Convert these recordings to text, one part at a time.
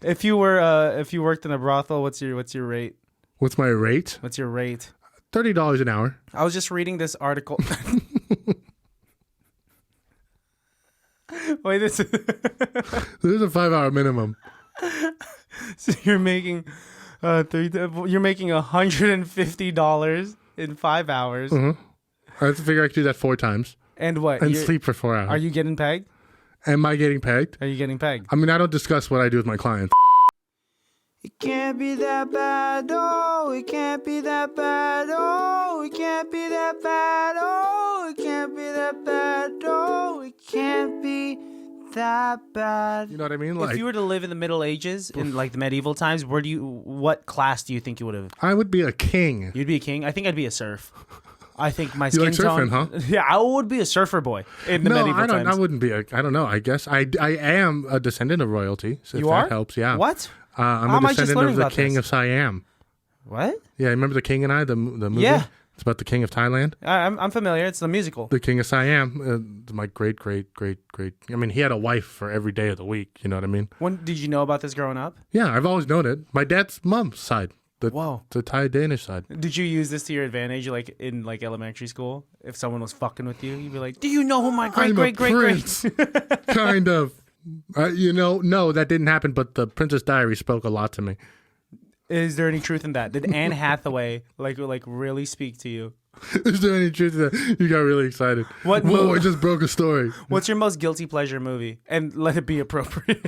If you worked in a brothel, what's your rate? What's my rate? What's your rate? $30 an hour. I was just reading this article. Wait, this. There's a 5-hour minimum. So you're making, you're making $150 in 5 hours. I have to figure I could do that 4 times. And what? And sleep for 4 hours. Are you getting pegged? Am I getting pegged? Are you getting pegged? I mean, I don't discuss what I do with my clients. It can't be that bad, oh, it can't be that bad, oh, it can't be that bad, oh, it can't be that bad, oh, it can't be that bad. You know what I mean? If you were to live in the Middle Ages, in like the medieval times, what class do you think you would have? I would be a king. You'd be a king? I think I'd be a serf. I think my You skin like surfing, tone. huh? Yeah, I would be a surfer boy in the medieval times. I wouldn't be I don't know. I guess I am a descendant of royalty. So you if are? That helps, yeah. What? I'm a descendant of the king of Siam. What? Yeah, remember The King and I, the movie? Yeah. It's about the king of Thailand. I'm familiar. It's the musical. The king of Siam. My great. I mean, he had a wife for every day of the week. You know what I mean? When did you know about this growing up? Yeah, I've always known it. My dad's mom's side. The Thai-Danish side. Did you use this to your advantage, like in like elementary school? If someone was fucking with you, you'd be like, "Do you know who my great Kind of. No, that didn't happen. But the Princess Diary spoke a lot to me. Is there any truth in that? Did Anne Hathaway like really speak to you? Is there any truth to that? You got really excited. Whoa, I just broke a story. What's your most guilty pleasure movie? And let it be appropriate.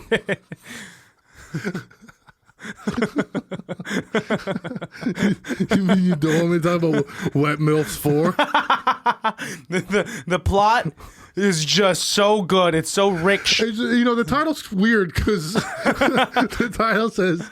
You don't want me to talk about Wet MILFs 4? The plot is just so good. It's so rich. The title's weird because the title says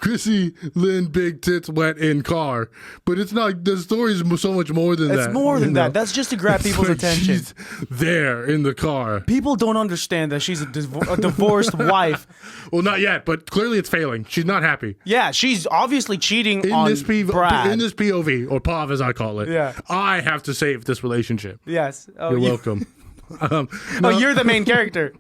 Chrissy Lynn Big Tits Wet in Car, but it's not. The story is so much more than that. It's more than that. That's just to grab people's attention. She's there in the car. People don't understand that she's a divorced wife. Well, not yet, but clearly it's failing. She's not happy. Yeah, she's obviously cheating on Brad. In this POV, or POV as I call it. Yeah. I have to save this relationship. Yes. Oh, You're welcome. You're the main character.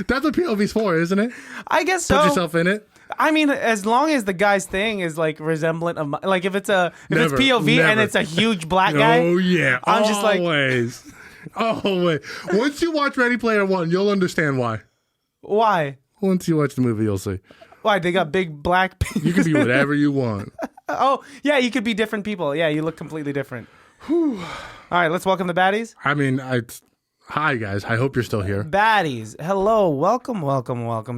That's what POV's for, isn't it? I guess so. Put yourself in it. I mean, as long as the guy's thing is like resemblant of like if it's POV and it's a huge black guy. Oh yeah, I'm just like always. Once you watch Ready Player One, you'll understand why. Why? Once you watch the movie, you'll see. Why? They got big black people. You can be whatever you want. Oh yeah, you could be different people. Yeah, you look completely different. All right, let's welcome the baddies. I mean, hi guys. I hope you're still here. Baddies, hello, welcome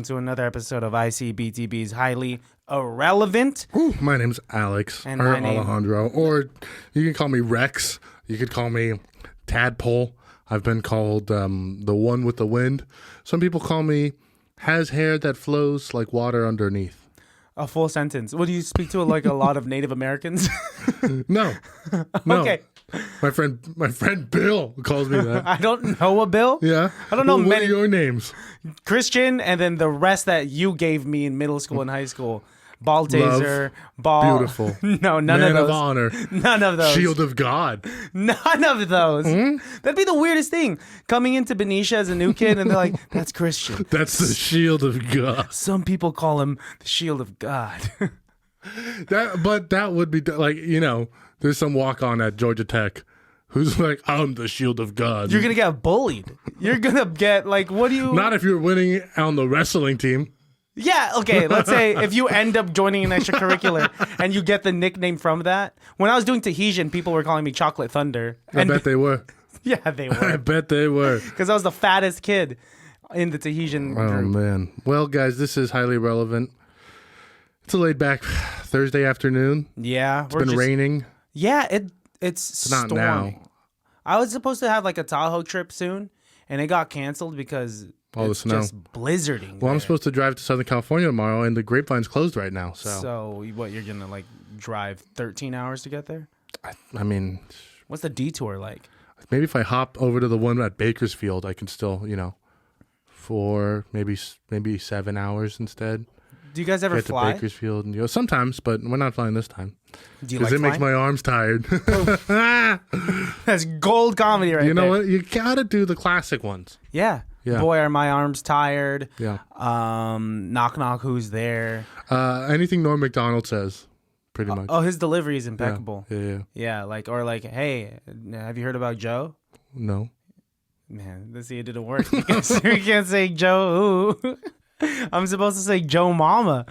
to another episode of ICBTB's Highly Irrelevant. Ooh, my name's Alex And or my name- Alejandro, or you can call me Rex. You could call me Tadpole. I've been called the one with the wind. Some people call me has hair that flows like water underneath. A full sentence. What do you speak to? Like a lot of Native Americans? No. Okay. My friend Bill calls me that. I don't know a Bill. Yeah. I don't know What many. are your names? Christian, and then the rest that you gave me in middle school and high school. Ball taser, ball. Beautiful. No, none Man of those. of honor. None of those. Shield of God. None of those. That'd be the weirdest thing. Coming into Benicia as a new kid, and they're like, "That's Christian." That's the shield of God. Some people call him the shield of God. That would be like, there's some walk-on at Georgia Tech who's like, I'm the shield of God. You're gonna get bullied. You're gonna get like, what do you? Not if you're winning on the wrestling team. Yeah, okay. Let's say if you end up joining an extracurricular and you get the nickname from that. When I was doing Tahitian, people were calling me Chocolate Thunder. I bet they were. Yeah, they I were. bet they were. Because I was the fattest kid in the Tahitian Oh, group. man. Well, guys, this is Highly Relevant. It's a laid-back Thursday afternoon. Yeah. It's been raining. Yeah, it's not storming. now. I was supposed to have like a Tahoe trip soon, and it got canceled because All the it's snow. just blizzarding. Well, I'm there. supposed to drive to Southern California tomorrow, and the Grapevine's closed right now. So what, you're going to like drive 13 hours to get there? I mean, What's the detour like? maybe if I hop over to the one at Bakersfield, I can still, 4, maybe 7 hours instead. Do you guys ever Get fly? to Bakersfield, and sometimes, but we're not flying this time Do you because like it makes flying? my arms tired. That's gold comedy right there. You know what? You gotta do the classic ones. Yeah. Yeah. Boy, are my arms tired. Yeah. Knock knock, who's there? Anything Norm Macdonald says, pretty much. Oh, his delivery is impeccable. Yeah. Yeah, like, hey, have you heard about Joe? No. Man, let's see, it didn't work. Because we can't say Joe. Who? I'm supposed to say Joe Mama.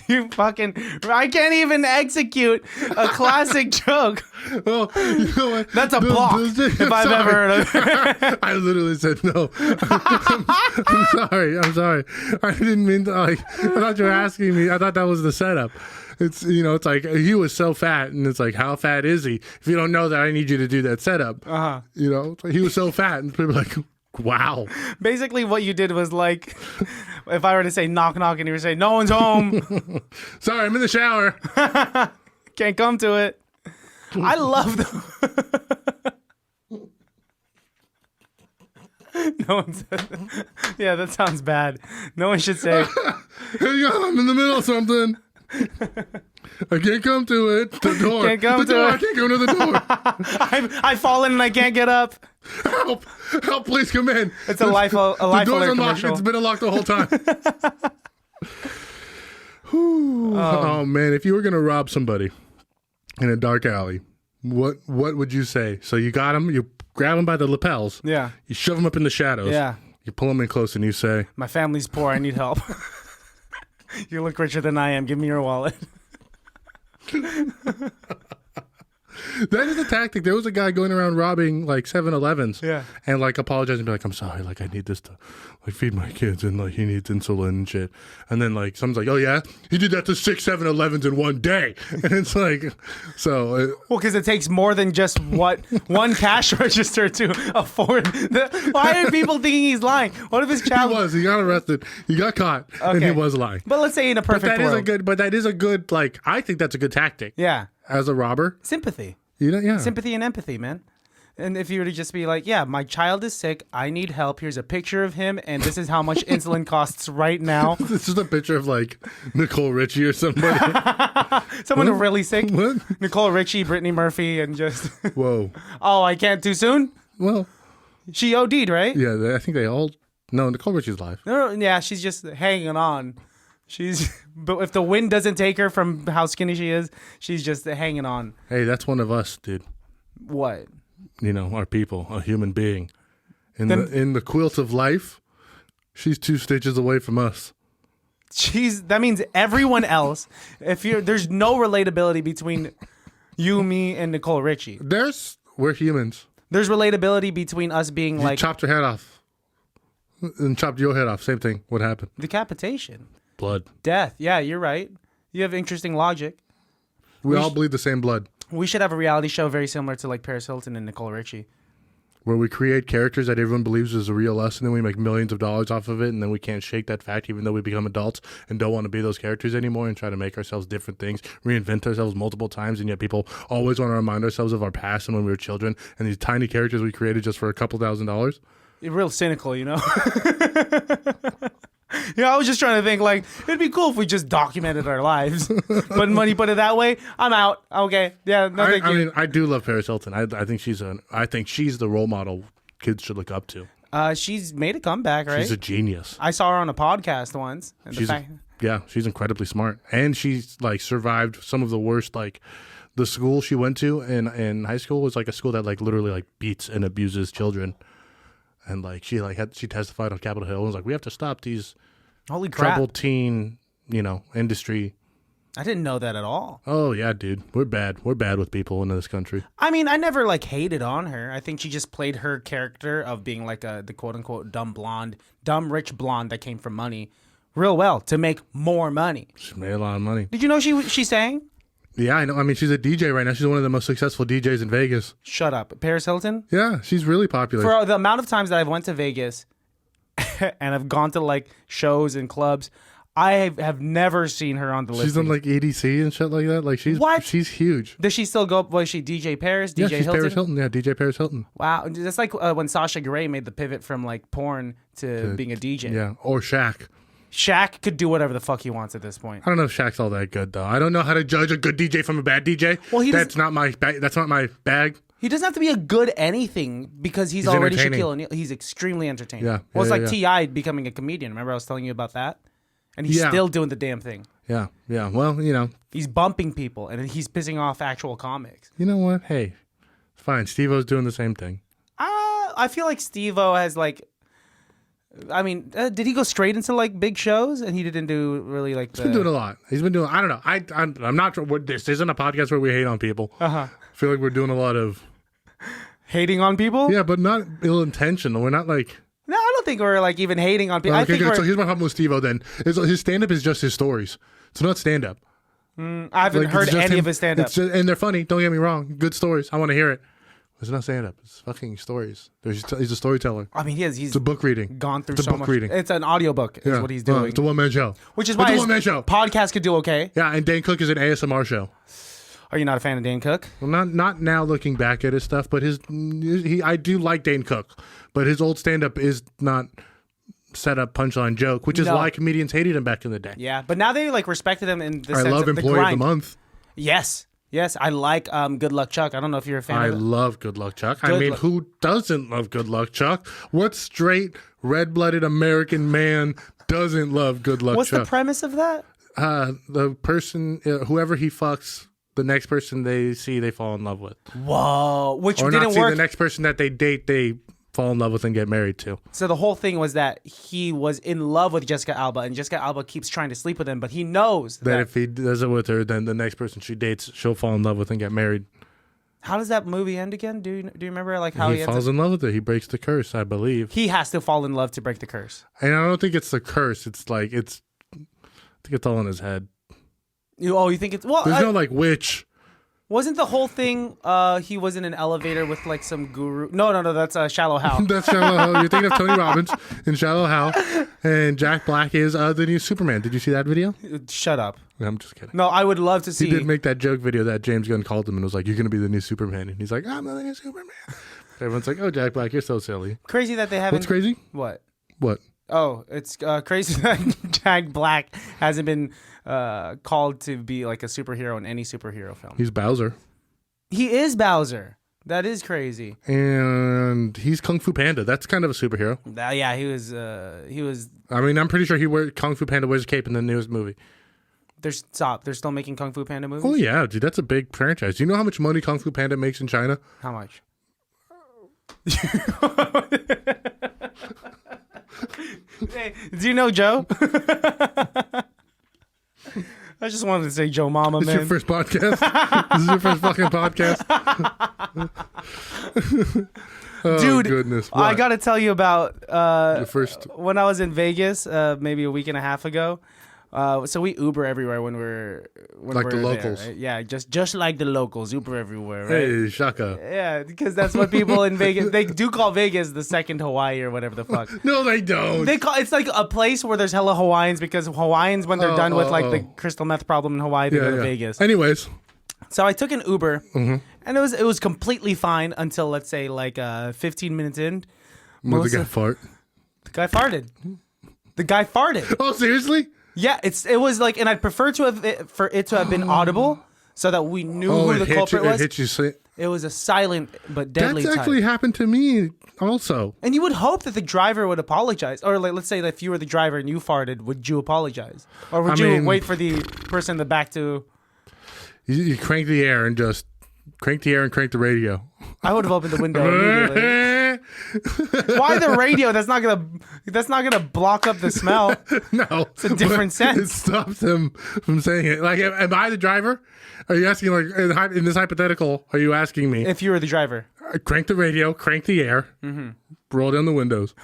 You fucking... I can't even execute a classic joke. Well, you know what? That's a block, if I've ever heard of it. I literally said no. I'm sorry. I didn't mean to, like, I thought you were asking me. I thought that was the setup. It's, it's like, he was so fat, and it's like, how fat is he? If you don't know that, I need you to do that setup. It's like, he was so fat, and people are like, wow. Basically, what you did was like, if I were to say knock knock and you were saying, no one's home. Sorry, I'm in the shower. Can't come to it. I love them. No one said, yeah, that sounds bad. No one should say, hey, I'm in the middle of something. I can't come to it. The door. Can't come the to door. it. I can't go to the door. I've fallen and I can't get up. Help! Help! Please come in. It's a life the door's alert unlocked. commercial. It's been unlocked the whole time. Oh man! If you were gonna rob somebody in a dark alley, what would you say? So you got him. You grab him by the lapels. Yeah. You shove him up in the shadows. Yeah. You pull him in close and you say, "My family's poor. I need help. You look richer than I am. Give me your wallet." That is a tactic. There was a guy going around robbing like 7-Elevens. Yeah. And like apologizing, be like, I'm sorry, like I need this to like feed my kids and like he needs insulin and shit. And then like someone's like, oh yeah, he did that to 6 7-Elevens in one day. And it's like, so. Well, because it takes more than just one cash register to afford. Why are people thinking he's lying? What if his child He got arrested, he got caught, and he was lying. But let's say in a perfect world. But that is a good, like, I think that's a good tactic. Yeah. As a robber. Sympathy. Yeah. Sympathy and empathy, man. And if you were to just be like, yeah, my child is sick, I need help, here's a picture of him, and this is how much insulin costs right now. This is a picture of like Nicole Richie or somebody. Someone really sick. What? Nicole Richie, Brittany Murphy, and just... Whoa. Oh, I can't too soon? Well. She OD'd, right? Yeah, I think they all... No, Nicole Richie's live. No, yeah, she's just hanging on. But if the wind doesn't take her from how skinny she is, she's just hanging on. Hey, that's one of us, dude. What? Our people, a human being. In the quilt of life, she's 2 stitches away from us. That means everyone else. There's no relatability between you, me, and Nicole Richie. We're humans. There's relatability between us being you chopped her head off. And chopped your head off. Same thing. What happened? Decapitation. Blood. Death. Yeah, you're right. You have interesting logic. We all bleed the same blood. We should have a reality show very similar to like Paris Hilton and Nicole Richie. Where we create characters that everyone believes is a real us, and then we make millions of dollars off of it, and then we can't shake that fact even though we become adults and don't want to be those characters anymore and try to make ourselves different things, reinvent ourselves multiple times, and yet people always want to remind ourselves of our past and when we were children and these tiny characters we created just for a couple $1,000. You're real cynical, I was just trying to think, like, it'd be cool if we just documented our lives. But when you put it that way, I'm out. Okay. Yeah, no thank you. I mean, I do love Paris Hilton. I think she's the role model kids should look up to. She's made a comeback, right? She's a genius. I saw her on a podcast once. And she's incredibly smart. And she's, like, survived some of the worst, like, the school she went to in high school was, like, a school that, like, literally, like, beats and abuses children. And like she testified on Capitol Hill and was like, we have to stop these holy crap troubled teen, industry. I didn't know that at all. Oh yeah, dude. We're bad. We're bad with people in this country. I mean, I never like hated on her. I think she just played her character of being like the quote unquote dumb rich blonde that came from money real well to make more money. She made a lot of money. Did you know she sang? Yeah, I know. I mean, she's a DJ right now. She's one of the most successful DJs in Vegas. Shut up. Paris Hilton? Yeah, she's really popular. For the amount of times that I've went to Vegas and I've gone to like shows and clubs, I have never seen her on the list. She's on like EDC and shit like that. Like she's huge. Does she still go? Was she DJ Paris? Yeah, DJ she's Hilton? Paris Hilton. Yeah, DJ Paris Hilton. Wow, that's like when Sasha Grey made the pivot from like porn to being a DJ. Yeah, or Shaq. Shaq could do whatever the fuck he wants at this point. I don't know if Shaq's all that good though. I don't know how to judge a good DJ from a bad DJ. Well, that's not my bag. He doesn't have to be a good anything because he's already entertaining. Shaquille O'Neal. He's extremely entertaining. Yeah. Well, it's Yeah, like yeah. T.I. becoming a comedian. Remember I was telling you about that? And he's Yeah. still doing the damn thing. Yeah. Yeah. Well, He's bumping people, and he's pissing off actual comics. you know what? Hey, it's fine. Steve-O's doing the same thing. I feel like Steve-O has like... I mean, did he go straight into like big shows, and he didn't do really like? He's been doing a lot. He's been doing. I don't know. I'm not sure. This isn't a podcast where we hate on people. I feel like we're doing a lot of hating on people. Yeah, but not ill intentional. We're not like. No, I don't think we're like even hating on people. I think so here's my problem with Steve-O then. His stand up is just his stories. It's not stand up. I haven't heard any of his stand up. And they're funny. Don't get me wrong. Good stories. I want to hear it. It's not stand up. It's fucking stories. He's a storyteller. I mean, he's it's a book reading. Gone through it's a so book much. Reading. It's an audiobook is what he's doing. It's a one-man show. Which is why his podcast could do okay. Yeah, and Dane Cook is an ASMR show. Are you not a fan of Dane Cook? Well, not now looking back at his stuff, but I do like Dane Cook, but his old stand-up is not set up punchline joke, which is why comedians hated him back in the day. Yeah, but now they like respected him in the sense love of the Employee grind. of the Month. Yes, I like Good Luck Chuck. I don't know if you're a fan of it. I love Good Luck Chuck. Who doesn't love Good Luck Chuck? What straight, red-blooded American man doesn't love Good Luck Chuck? What's the premise of that? The person, whoever he fucks, the next person they see, they fall in love with. Whoa, which or didn't not see work. The next person that they date, they fall in love with and get married to. So the whole thing was that he was in love with Jessica Alba, and Jessica Alba keeps trying to sleep with him, but he knows that if he does it with her, then the next person she dates, she'll fall in love with and get married. How does that movie end again? Do you remember like how he falls in love with her? He breaks the curse, I believe. He has to fall in love to break the curse. And I don't think it's the curse. It's like I think it's all in his head. You think it's There's no like witch. Wasn't the whole thing he was in an elevator with like some guru? No, that's Shallow Hal. That's Shallow Hal. You're thinking of Tony Robbins in Shallow Hal, and Jack Black is the new Superman. Did you see that video? Shut up. I'm just kidding. No, I would love to see. He did make that joke video that James Gunn called him and was like, "You're going to be the new Superman," and he's like, "I'm the new Superman." Everyone's like, "Oh, Jack Black, you're so silly." Crazy that they haven't. What's crazy? What? What? Oh, it's crazy that Jack Black hasn't been called to be like a superhero in any superhero film. He's Bowser. He is Bowser. That is crazy. And he's Kung Fu Panda. That's kind of a superhero. Yeah, he was. I mean, I'm pretty sure Kung Fu Panda wears a cape in the newest movie. They're still making Kung Fu Panda movies? Oh, yeah, dude. That's a big franchise. Do you know how much money Kung Fu Panda makes in China? How much? Hey, do you know Joe? I just wanted to say Joe Mama, man. This is your first podcast? This is your first fucking podcast? Oh, dude, goodness. What? I got to tell you about the first... when I was in Vegas maybe a week and a half ago. So we Uber everywhere when we're the locals. there, right? Yeah, just like the locals, Uber everywhere, right? Hey, shaka. Yeah, because that's what people in Vegas, they do call Vegas the second Hawaii or whatever the fuck. No, they don't. It's like a place where there's hella Hawaiians because Hawaiians, when they're done with like the crystal meth problem in Hawaii, they go to Vegas. Anyways. So I took an Uber and it was completely fine until, let's say, like 15 minutes in. The guy fart? The guy farted. The guy farted. Oh, seriously? Yeah, it was like, and I'd prefer for it to have been audible so that we knew who the culprit was. It was a silent but deadly That's actually happened to me also. And you would hope that the driver would apologize. Or like, let's say that if you were the driver and you farted, would you apologize? Or would you wait for the person in the back to... You crank the air and just crank the air and crank the radio. I would have opened the window immediately. Why the radio? That's not gonna block up the smell. No, it's a different sense. It stops him from saying it. Like, am I the driver? Are you asking, like, in this hypothetical? Are you asking me if you were the driver? Crank the radio, crank the air, roll down the windows.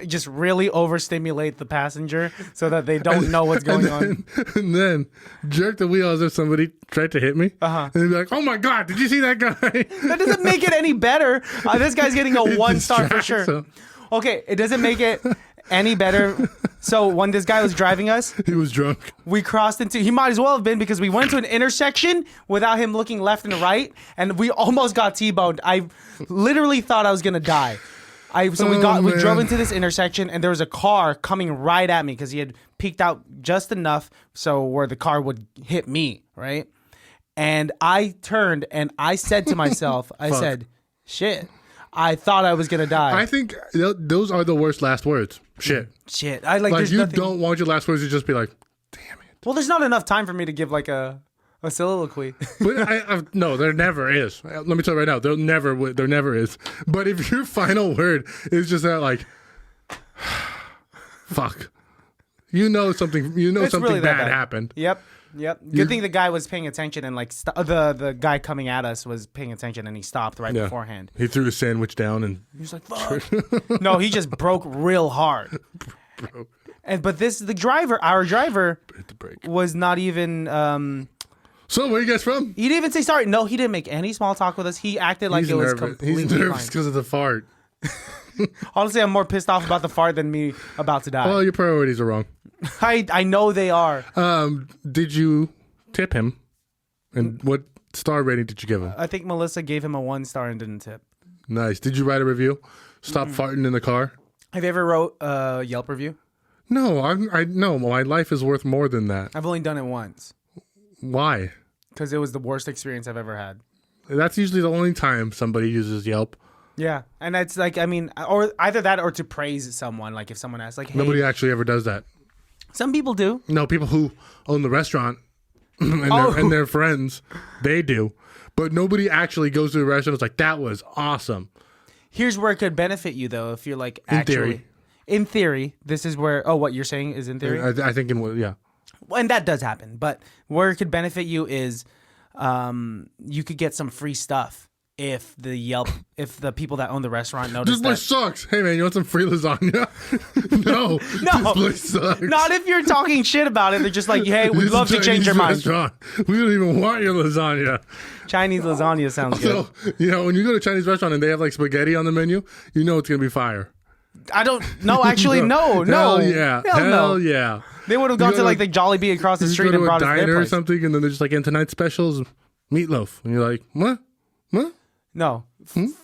Just really overstimulate the passenger so that they don't know what's going on. And then jerk the wheel as if somebody tried to hit me. And they'd be like, "Oh my God, did you see that guy?" That doesn't make it any better. This guy's getting a 1 star for sure. Him. Okay, it doesn't make it any better. So when this guy was driving us, he was drunk. We crossed into, he might as well have been, because we went to an intersection without him looking left and right, and we almost got T-boned. I literally thought I was gonna die. We drove into this intersection, and there was a car coming right at me because he had peeked out just enough so where the car would hit me, right? And I turned and I said to myself, I said, shit, I thought I was going to die. I think those are the worst last words. Shit. I like you don't want your last words to just be like, damn it. Well, there's not enough time for me to give like a soliloquy. But no, there never is. Let me tell you right now, there never is. But if your final word is just that, like, fuck, something really bad happened. Yep. Good thing the guy was paying attention and like the guy coming at us was paying attention and he stopped right beforehand. He threw his sandwich down and he was like, fuck. No, he just broke real hard. But our driver hit the brake. was not even. So where you guys from? He didn't even say sorry. No, he didn't make any small talk with us. He acted like it was completely He's nervous because of the fart. Honestly, I'm more pissed off about the fart than me about to die. Well, your priorities are wrong. I know they are. Did you tip him? And what star rating did you give him? I think Melissa gave him a 1 star and didn't tip. Nice. Did you write a review? Stop farting in the car. Have you ever wrote a Yelp review? No, I no. My life is worth more than that. I've only done it once. Why? Because it was the worst experience I've ever had. That's usually the only time somebody uses Yelp. Yeah, and it's like, I mean, or either that or to praise someone. Like if someone asks, like, hey, nobody actually ever does that. Some people do. No, people who own the restaurant and their friends, they do. But nobody actually goes to the restaurant and is like, that was awesome. Here's where it could benefit you, though, if you're like In theory, this is where. Oh, what you're saying is in theory. I think yeah. And that does happen, but where it could benefit you is, you could get some free stuff if the people that own the restaurant notice this place sucks. Hey man, you want some free lasagna? No, this place sucks. Not if you're talking shit about it. They're just like, hey, we'd love to change your mind. Restaurant. We don't even want your lasagna. Chinese lasagna sounds good. So, when you go to a Chinese restaurant and they have like spaghetti on the menu, you know it's gonna be fire. I don't. No, actually, no. Hell yeah. Hell yeah. They would have gone to like the Jollibee across the street and brought us their place. Diner or something, and then they're just like, and tonight's specials, meatloaf, and you're like, what? No.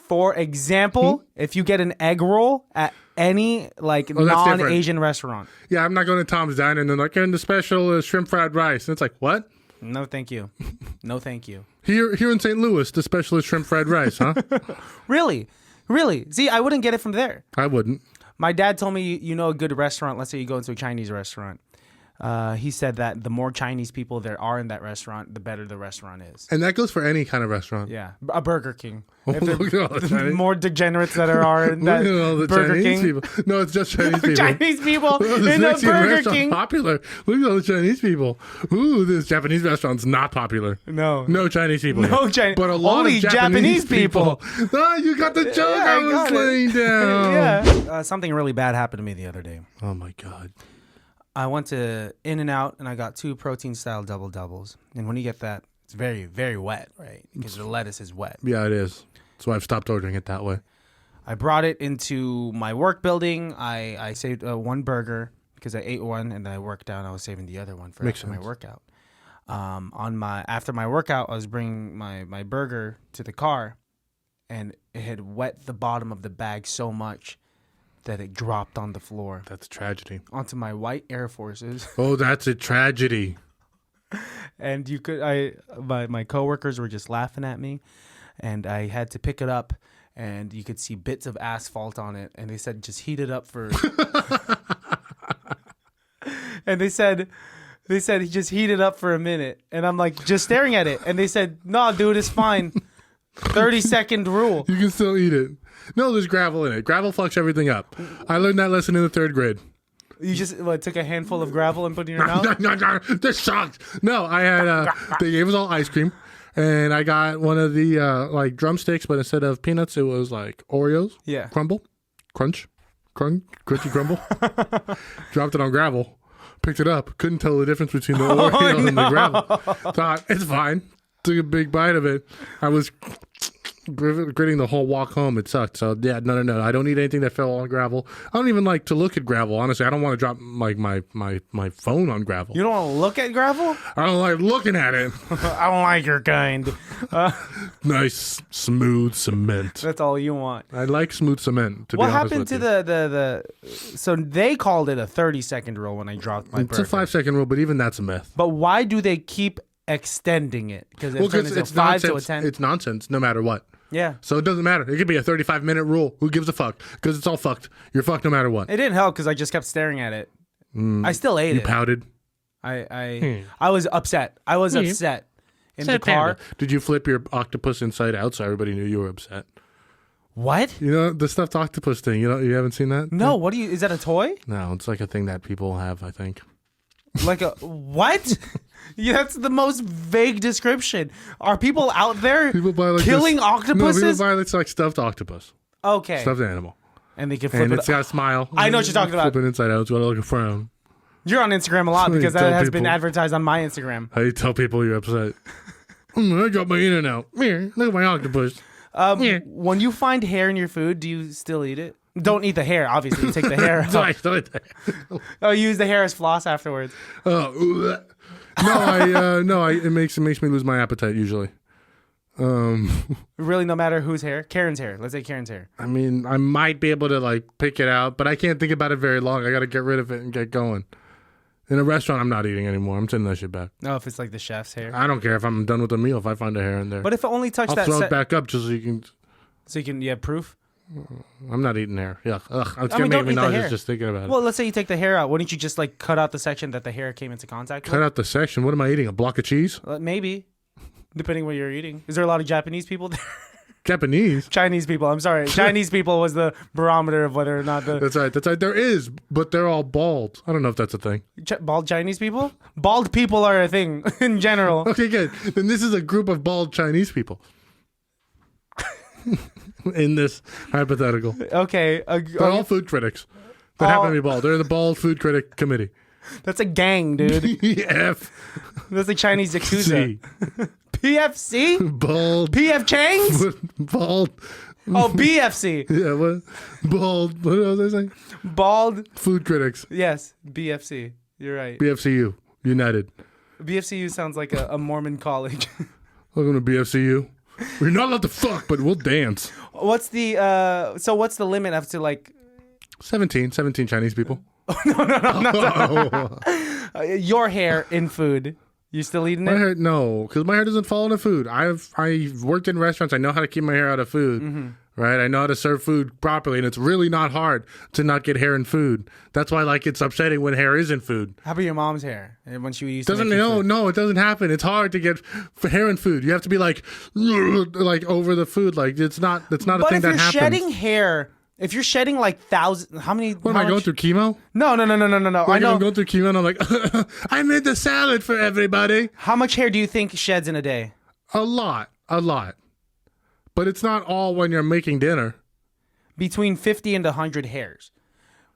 For example, if you get an egg roll at any like non-Asian restaurant. Yeah, I'm not going to Tom's Diner and they're like, and the special is shrimp fried rice. And it's like, what? No, thank you. No, thank you. Here in St. Louis, the special is shrimp fried rice, huh? Really? See, I wouldn't get it from there. I wouldn't. My dad told me, a good restaurant. Let's say you go into a Chinese restaurant. He said that the more Chinese people there are in that restaurant, the better the restaurant is. And that goes for any kind of restaurant. Yeah. A Burger King. Look at all the more degenerates that are in that Burger Chinese King. People. No, it's just Chinese people. Chinese people in the Burger King. Popular. Look at all the Chinese people. Ooh, this Japanese restaurant's not popular. No Chinese people. No Chinese. But a lot only of Japanese people. Oh, you got the joke. I was laying down. Yeah. Something really bad happened to me the other day. Oh my God. I went to In-N-Out and I got 2 protein-style double-doubles. And when you get that, it's very, very wet, right? Because the lettuce is wet. Yeah, it is. So I've stopped ordering it that way. I brought it into my work building. I saved 1 burger because I ate one and then I worked out. I was saving the other one for after my workout. After my workout, I was bringing my burger to the car, and it had wet the bottom of the bag so much that it dropped on the floor. That's a tragedy. Onto my white Air Forces. Oh, that's a tragedy. And my coworkers were just laughing at me, and I had to pick it up, and you could see bits of asphalt on it, and they said just heat it up for. And they said just heat it up for a minute, and I'm like just staring at it, and they said no, dude, it's fine. 30-second rule. You can still eat it. No, there's gravel in it. Gravel fucks everything up. I learned that lesson in the 3rd grade. You just took a handful of gravel and put it in your mouth? No, this sucks. No, I had, they gave us all ice cream, and I got one of the, drumsticks, but instead of peanuts, it was like Oreos. Yeah. Crunchy crumble. Dropped it on gravel. Picked it up. Couldn't tell the difference between the Oreo and the gravel. Thought, it's fine. Took a big bite of it. I was gritting the whole walk home. It sucked. So yeah, no. I don't eat anything that fell on gravel. I don't even like to look at gravel. Honestly, I don't want to drop like my phone on gravel. You don't want to look at gravel? I don't like looking at it. I don't like your kind. Nice smooth cement. That's all you want. I like smooth cement. What happened to the? So they called it a 30-second rule when I dropped my burger. It's a 5-second rule, but even that's a myth. But why do they keep extending it because Well, because it's it's 5 to a nonsense. 10. It's nonsense no matter what. Yeah. So it doesn't matter. It could be a 35-minute rule. Who gives a fuck? Because it's all fucked. You're fucked no matter what. It didn't help because I just kept staring at it. I still ate You it. pouted. I was upset. I was upset in the car. Did you flip your octopus inside out so everybody knew you were upset? What? You know the stuffed octopus thing. You haven't seen that? No. What do you? Is that a toy? No, it's like a thing that people have. I think. Like a what? Yeah, that's the most vague description. Are people out there People buy like killing this, octopuses? No, people buy it's like stuffed octopus, Okay. stuffed animal, And they can flip and it. it's got a smile. I know what you're talking about. Flip it inside out. It's got like a frown. You're on Instagram a lot because Tell that has been people. advertised on my Instagram. How you tell people you're upset? I got my in and out. Here, look at my octopus. Yeah. When you find hair in your food, do you still eat it? Don't eat the hair, obviously. You take the hair out. Oh, you use the hair as floss afterwards. No, it makes me lose my appetite usually. Really, no matter whose hair? Karen's hair. Let's say Karen's hair. I mean, I might be able to like pick it out, but I can't think about it very long. I got to get rid of it and get going. In a restaurant, I'm not eating anymore. I'm sending that shit back. No, if it's like the chef's hair. I don't care if I'm done with the meal. If I find a hair in there, But if it only touched I'll that throw it back up just so you can. so you can, you have proof? I'm not eating hair. Yuck. Ugh. It's I gonna mean, make don't me eat the nauseous hair. just thinking about it. Well, let's say you take the hair out. Wouldn't you just like cut out the section that the hair came into contact Cut with? out the section. What am I eating? A block of cheese? Maybe. Depending what you're eating. Is there a lot of Japanese people there? Japanese. Chinese people. I'm sorry. Chinese people was the barometer of whether or not the That's right. That's right. There is, but they're all bald. I don't know if that's a thing. bald Chinese people. Bald people are a thing in general. Okay, good. Then this is a group of bald Chinese people. In this hypothetical, Okay, they're all food critics that happen to be bald. They're the bald food critic committee. that's a gang, dude. F That's like Chinese yakuza. C PFC. bald PF Changs. bald. Oh, BFC. Yeah, what bald? What was I saying? Bald. Food critics. Yes, BFC. You're right. BFCU United. BFCU sounds like a Mormon college. Welcome to BFCU. We're not allowed to fuck, but we'll dance. What's the what's the limit up to like 17 Chinese people. your hair in food? You still eating My it? hair, no, because my hair doesn't fall into food. I've worked in restaurants. I know how to keep my hair out of food, right? I know how to serve food properly, and it's really not hard to not get hair in food. That's why, like, it's upsetting when hair is in food. How about your mom's hair? And when she used Doesn't to make you food? no, it doesn't happen. It's hard to get hair in food. You have to be like over the food. Like it's not a But thing if that you're happens. shedding hair, if you're shedding like thousands, how many? What am I going through chemo? No. I Like know. I'm going through chemo, and I'm like, I made the salad for everybody. How much hair do you think sheds in a day? A lot. But it's not all when you're making Between 50 and 100 hairs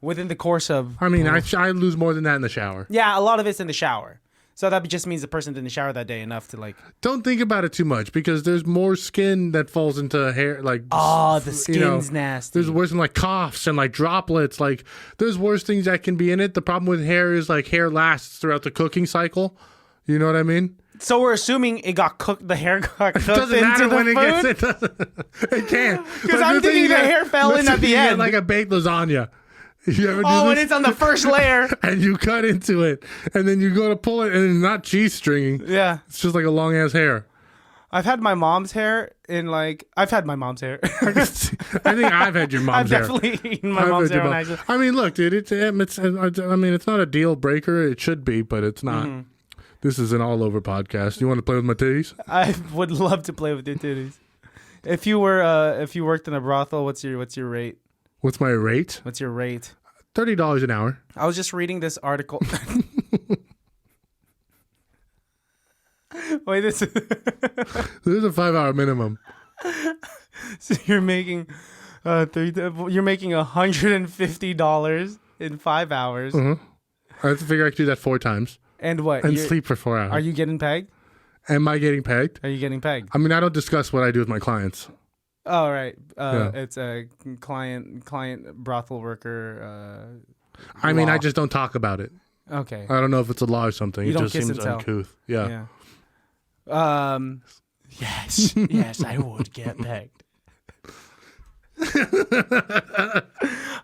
within the course of. I mean, I lose more than that in the shower. Yeah, a lot of it's in the shower. So that just means the person didn't shower that day enough to like. Don't think about it too much because there's more skin that falls into hair. Like, Oh, the skin's nasty. There's worse than like coughs and like droplets. Like, there's worse things that can be in it. The problem with hair is like hair lasts throughout the cooking cycle. You know what I mean? So we're assuming it got cooked. The hair got cooked It doesn't into matter the when food. it gets. It can't. Because I'm thinking the hair fell in at the end. Like a baked lasagna. You ever do Oh, this? and it's on the first layer. And you cut into it, and then you go to pull it, and it's not cheese stringing. Yeah, It's just like a long ass hair. I've had my mom's hair in like. I've had my mom's hair. I think I've had your mom's I've hair. definitely eaten my I've mom's had your hair on mom- accident. I mean, look, dude. It's. I mean, it's not a deal breaker. It should be, but it's not. Mm-hmm. This is an all over podcast. You want to play with my titties? I would love to play with your titties. If you worked in a brothel, what's your rate? What's my rate? What's your rate? $30 an hour. I was just reading this article. Wait, this. There's a 5-hour minimum. So you're making, you're making $150 in 5 hours, I have to figure I could do that 4 times and what? and You're- sleep for 4 hours. Are you getting pegged? Am I getting pegged? Are you getting pegged? I mean, I don't discuss what I do with my clients. Oh, right. Yeah. It's a client brothel worker. I mean, law. I just don't talk about it. Okay. I don't know if it's a law or something. You It don't just kiss seems and tell. uncouth. Yeah. Yes, I would get pegged.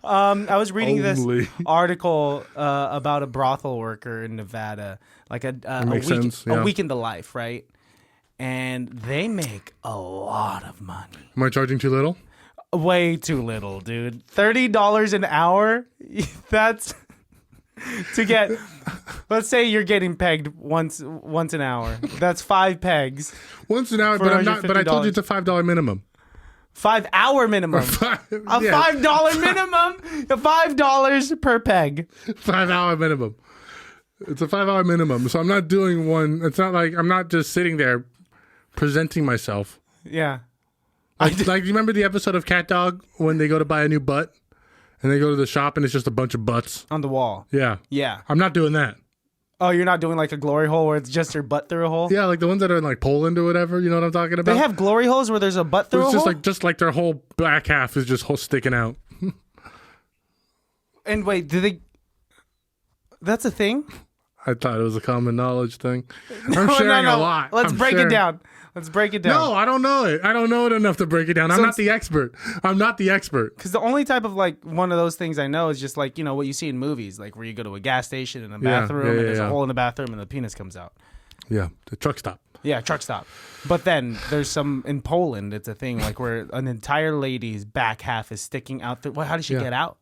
I was reading Only. this article about a brothel worker in Nevada, like a makes week, sense, yeah. a week in the life, right? And they make a lot of money. Am I charging too little? Way too little, dude. $30 an hour? That's to get. Let's say you're getting pegged once an hour. That's 5 pegs. Once an hour, but I'm not. But I told you it's a $5 minimum. 5 hour minimum. $5 minimum. $5 per peg. 5 hour minimum. It's a 5 hour minimum. So I'm not doing one. It's not like I'm not just sitting there presenting myself. Yeah. Like, you remember the episode of Cat Dog when they go to buy a new butt and they go to the shop and it's just a bunch of butts On the wall. Yeah. Yeah. I'm not doing that. Oh, you're not doing like a glory hole where it's just your butt through a hole? Yeah, like the ones that are in like Poland or whatever. You know what I'm talking about? They have glory holes where there's a butt through a hole? It's just like their whole back half is just whole sticking out. And wait, do they... That's a thing? I thought it was a common knknowledge thing. I'm sharing a lot. Let's break it down. Let's break it down. No, I don't know it. I don't know it enough to break it down. I'm not the expert. I'm not the expert. Because the only type of like one of those things I know is just like, you know, what you see in movies, like where you go to a gas station in a bathroom and there's a hole in the bathroom and the penis comes out. Yeah, the truck stop. Yeah, truck stop. But then there's some in Poland. It's a thing like where an entire lady's back half is sticking out. Well, how does she get out?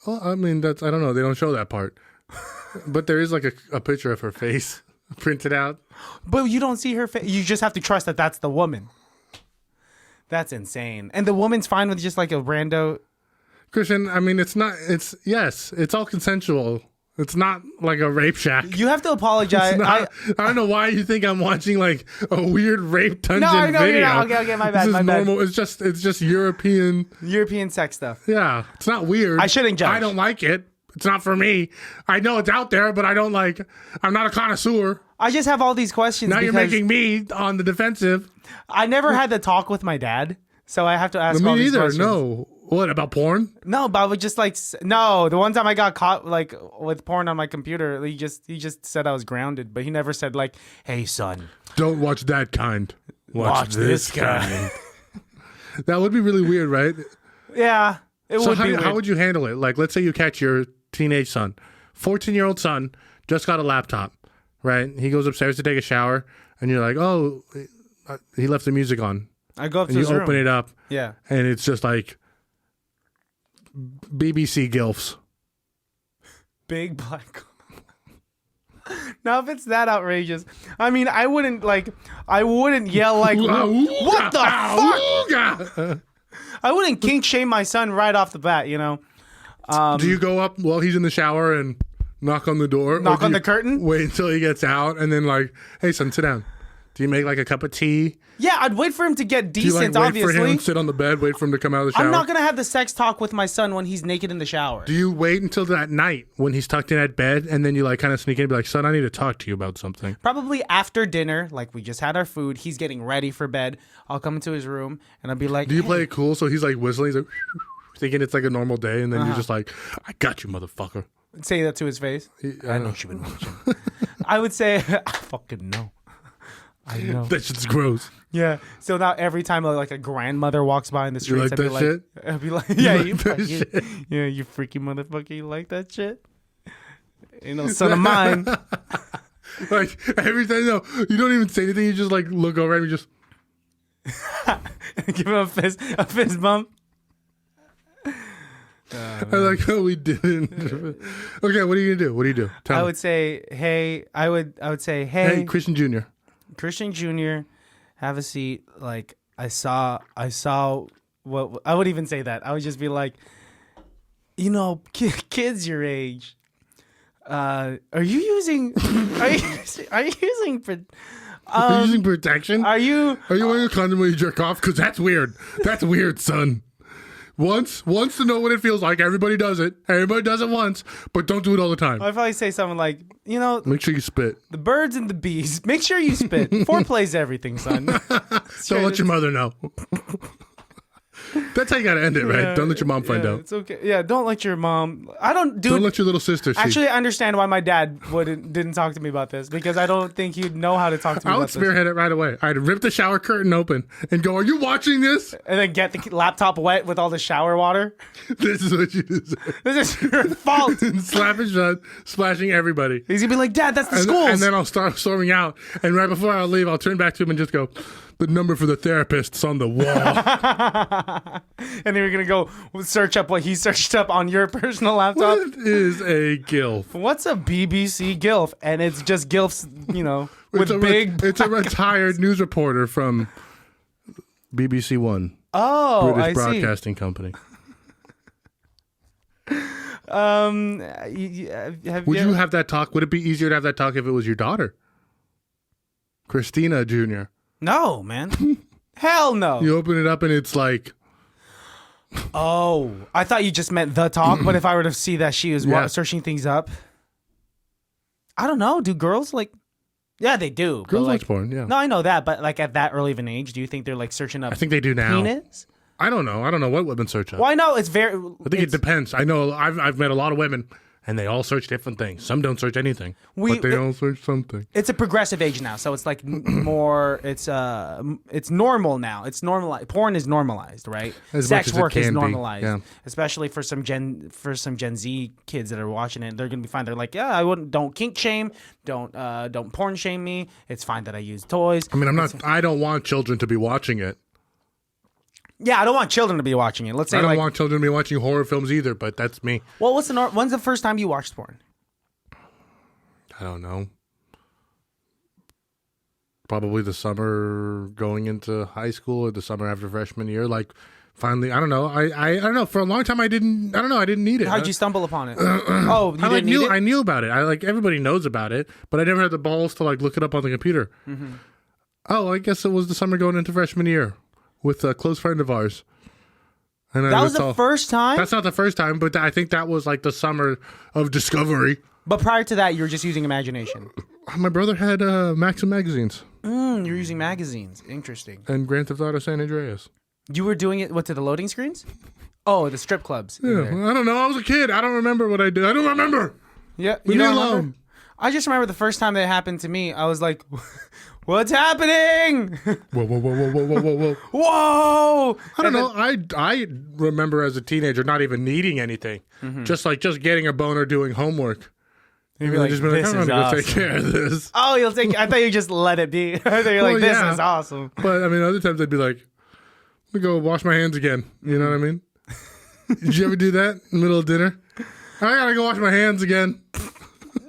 Well, I mean, I don't know. They don't show that part. But there is like a picture of her face printed out. But you don't see her face. You just have to trust that that's the woman. That's insane. And the woman's fine with just like a rando. Christian, I mean, it's all consensual. It's not like a rape shack. You have to apologize. I don't know why you think I'm watching like a weird rape dungeon No, I know video. you're not. Okay, my bad. This is my normal. bad. It's just European sex stuff. Yeah, it's not weird. I shouldn't judge. I don't like it. It's not for me. I know it's out there, but I don't like. I'm not a connoisseur. I just have all these questions. Now you're making me on the defensive. I never had the talk with my dad, so I have to ask all these questions. No. What about porn? No, but I would just like no. The one time I got caught like with porn on my computer, he just said I was grounded, but he never said like, "Hey, son, don't watch that kind. Watch this kind." That would be really weird, right? Yeah, it would be. How would you handle it? Like, let's say you catch your teenage son, 14-year-old son, just got a laptop, right? He goes upstairs to take a shower, and you're like, "Oh, he left the music on." I go up to and his you room. open it up, yeah, and it's just like BBC gilfs. Big black. Now, if it's that outrageous, I mean, I wouldn't yell like, "What the fuck?" I wouldn't kink shame my son right off the bat, you know. Do you go up while he's in the shower and knock on the door? Knock on the curtain? Wait until he gets out and then like, "Hey, son, sit down." Do you make like a cup of tea? Yeah, I'd wait for him to get decent, Do you like wait obviously. for him, sit on the bed, wait for him to come out of the shower? I'm not going to have the sex talk with my son when he's naked in the shower. Do you wait until that night when he's tucked in at bed and then you like kind of sneak in and be like, "Son, I need to talk to you about something"? Probably after dinner, like we just had our food, he's getting ready for bed. I'll come into his room and I'll be like, Do you "Hey." play it cool? So he's like whistling, he's like thinking it's like a normal day, and then you're just like, "I got you, motherfucker." Say that to his face. I know she been watching. I would say, I fucking know. I know. That shit's gross. Yeah. So now every time like a grandmother walks by in the streets, like that shit? I'd be like, yeah, like you that fucking, shit? yeah, you freaky motherfucker, you like that shit? You know, son of mine. Like every time, no, you don't even say anything. You just like look over at me, just give him a fist bump. I like how we didn't. Okay, what are you gonna do? What do you do? Tell I me. would say, hey. I would say, Hey, Christian Jr. Christian Jr., have a seat. Like I saw what I would even say that. I would just be like, you know, kids your age, are you using are you using Are you using protection? Are you wearing a condom when you jerk off? Because that's weird. That's weird, son. Once to know what it feels like. Everybody does it. Everybody does it once, but don't do it all the time. I'd probably say something like, you know, Make sure you spit. the birds and the bees. Make sure you spit. Foreplay's everything, son. Don't let your mother know. That's how you gotta end it, right? Don't let your mom find out. It's okay. Yeah, don't let your mom. Don't let your little sister see. Actually, I understand why my dad didn't talk to me about this because I don't think he'd know how to talk to me. I would spearhead it right away. I'd rip the shower curtain open and go, "Are you watching this?" And then get the laptop wet with all the shower water. This is what you deserve. This is your fault. And slap it shut, splashing everybody. He's gonna be like, "Dad, that's the schools." And then I'll start storming out. And right before I leave, I'll turn back to him and just go, "The number for the therapist's on the wall." And then you're gonna go search up what he searched up on your personal laptop. What is a GILF? What's a BBC GILF? And it's just GILFs, with big. It's a retired news reporter from BBC One, Oh, British I Broadcasting Company. see. Would you have that talk? Would it be easier to have that talk if it was your daughter, Christina Jr.? No, man. Hell no. You open it up and it's like, Oh, I thought you just meant the talk, but if I were to see that she was Yeah. searching things up, I don't know. Do girls like? Yeah, they do. but, girls like, watch porn. Yeah, No, I know that, but like at that early of an age, do you think they're like searching up? I think they do now. Penis? I don't know. I don't know what women search up. Well, I know it's very. I think it depends. I know I've met a lot of women, and they all search different things. Some don't search anything, but they all search something. It's a progressive age now, so it's like more. It's normal now. It's normalized. Porn is normalized, right? As much Sex as it work is can be, normalized, yeah. especially for some Gen Z kids that are watching it. They're gonna be fine. They're like, yeah, don't kink shame, don't porn shame me. It's fine that I use toys. I mean, I don't want children to be watching it. Yeah, I don't want children to be watching it. Let's say I don't want children to be watching horror films either, but that's me. Well, when's the first time you watched porn? I don't know. Probably the summer going into high school or the summer after freshman year. Like, finally, I don't know. I don't know. For a long time, I didn't need it. How'd you stumble upon it? Oh, you didn't need it? I knew about it. Everybody knows about it, but I never had the balls to like look it up on the computer. Mm-hmm. Oh, I guess it was the summer going into freshman year with a close friend of ours. And That was the first time? That's not the first time, but I think that was like the summer of discovery. But prior to that, you were just using imagination. My brother had Maxim magazines You're using magazines. Interesting. and Grand Theft Auto San Andreas. You were doing it, to the loading screens? Oh, the strip clubs. Yeah, I don't know. I was a kid. I don't remember what I did. I don't remember. Yeah, Leave you me don't alone. remember? I just remember the first time that happened to me. I was like, "What's happening? Whoa, whoa, whoa, whoa, whoa, whoa, whoa. Whoa!" I don't know. I remember as a teenager not even needing anything, just getting a boner doing homework. You'd And be like, just be like, "This I'm is gonna go take awesome." care of this. Oh, you'll take. I thought you just let it be. I thought you're Well, like, "This yeah. is awesome." But I mean, other times I'd be like, "Let me go wash my hands again." You know what I mean? Did you ever do that in the middle of dinner? I gotta go wash my hands again.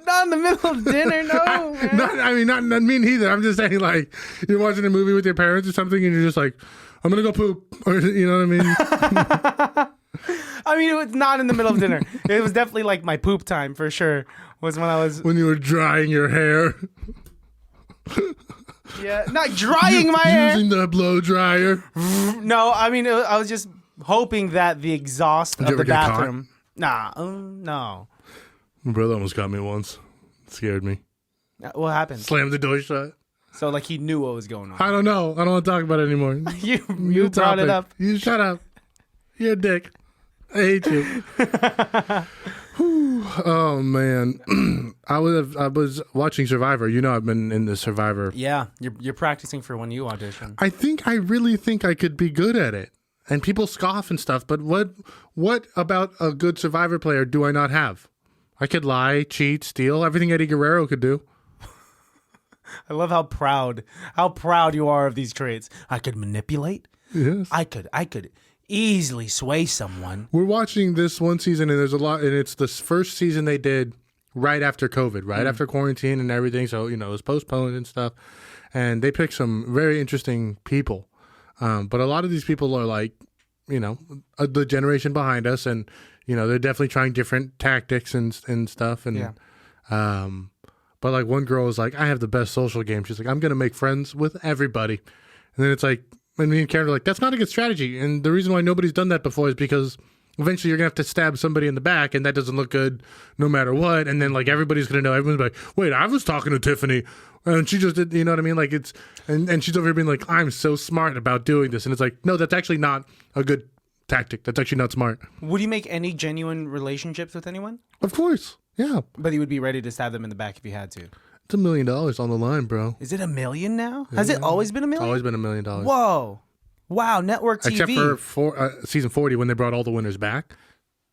Not in the middle of dinner, no. Man. Not me neither. I'm just saying, like, you're watching a movie with your parents or something, and you're just like, I'm gonna go poop, or you know what I mean? I mean, it was not in the middle of dinner. It was definitely like my poop time for sure. Was when I was When you were drying your hair, not drying my hair. using the blow dryer. No, I mean, I was just hoping that the exhaust you of ever the get caught? bathroom. Nah, no. My brother almost got me once. It scared me. What happened? Slammed the door shut. So like he knew what was going on. I don't know. I don't want to talk about it anymore. You New brought it topic. up. You shut up. You're a dick. I hate you. Whew. Oh man, I was watching Survivor. You know, I've been in the Survivor. Yeah, you're practicing for when you audition. I really think I could be good at it. And people scoff and stuff, but what about a good Survivor player do I not have? I could lie, cheat, steal, everything Eddie Guerrero could do. I love how proud you are of these traits. I could manipulate. Yes. I could easily sway someone. We're watching this one season, and there's a lot, and it's the first season they did right after COVID, right after quarantine and everything. So, it was postponed and stuff. And they picked some very interesting people. But a lot of these people are like, the generation behind us, and, they're definitely trying different tactics and stuff. And, Yeah. but like one girl was like, I have the best social game. She's like, I'm going to make friends with everybody. And then it's like, and me and Karen are like, that's not a good strategy. And the reason why nobody's done that before is because eventually you're gonna have to stab somebody in the back, and that doesn't look good no matter what. And then like everybody's gonna know. Everyone's like, wait, I was talking to Tiffany, and she just did. You know what I mean? Like it's and she's over here being like, I'm so smart about doing this, and it's like, no, that's actually not a good tactic. That's actually not smart. Would you make any genuine relationships with anyone? Of course, yeah. But you would be ready to stab them in the back if you had to. It's $1 million on the line, bro. Is it $1 million now? Has it always been $1 million? Always been $1 million. Whoa. Wow, network TV. Except for season 40 when they brought all the winners back,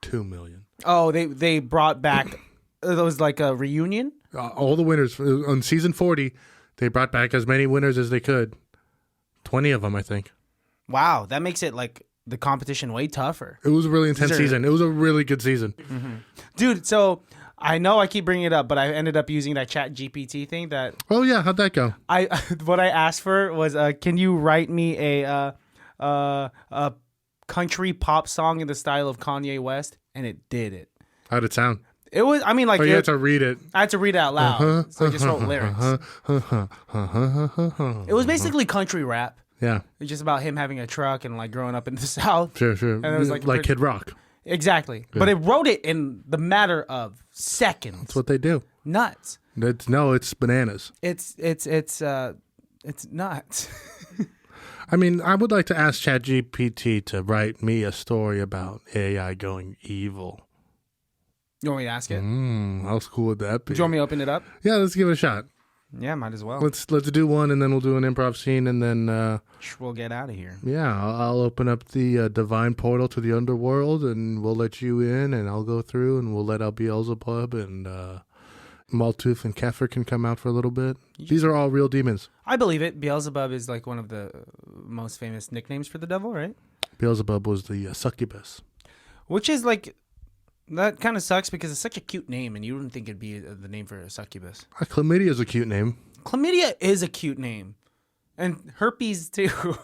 $2 million. Oh, they brought back. It was like a reunion. All the winners on season 40, they brought back as many winners as they could. 20 of them, I think. Wow, that makes it like the competition way tougher. It was a really intense season. It was a really good season. Mm-hmm. Dude, so I know I keep bringing it up, but I ended up using that Chat GPT thing. Oh yeah, how'd that go? What I asked for was, can you write me a country pop song in the style of Kanye West, and it did it. How'd it sound? It was, I mean, like, you had to read it. I had to read it out loud, so I just wrote lyrics. It was basically country rap. Yeah, it's just about him having a truck and like growing up in the South. Sure. And it was like Kid Rock. Exactly, good. But it wrote it in the matter of seconds. That's what they do. Nuts. It's bananas. It's nuts. I mean, I would like to ask ChatGPT to write me a story about AI going evil. You want me to ask it? How cool would that be? Do you want me to open it up? Yeah, let's give it a shot. Yeah, might as well. Let's do one, and then we'll do an improv scene, and then we'll get out of here. Yeah, I'll open up the divine portal to the underworld, and we'll let you in, and I'll go through, and we'll let out Beelzebub, and Maltooth and Kefir can come out for a little bit. These are all real demons. I believe it. Beelzebub is like one of the most famous nicknames for the devil, right? Beelzebub was the succubus. Which is like, that kind of sucks because it's such a cute name, and you wouldn't think it'd be the name for a succubus. Chlamydia is a cute name. Chlamydia is a cute name. And herpes, too.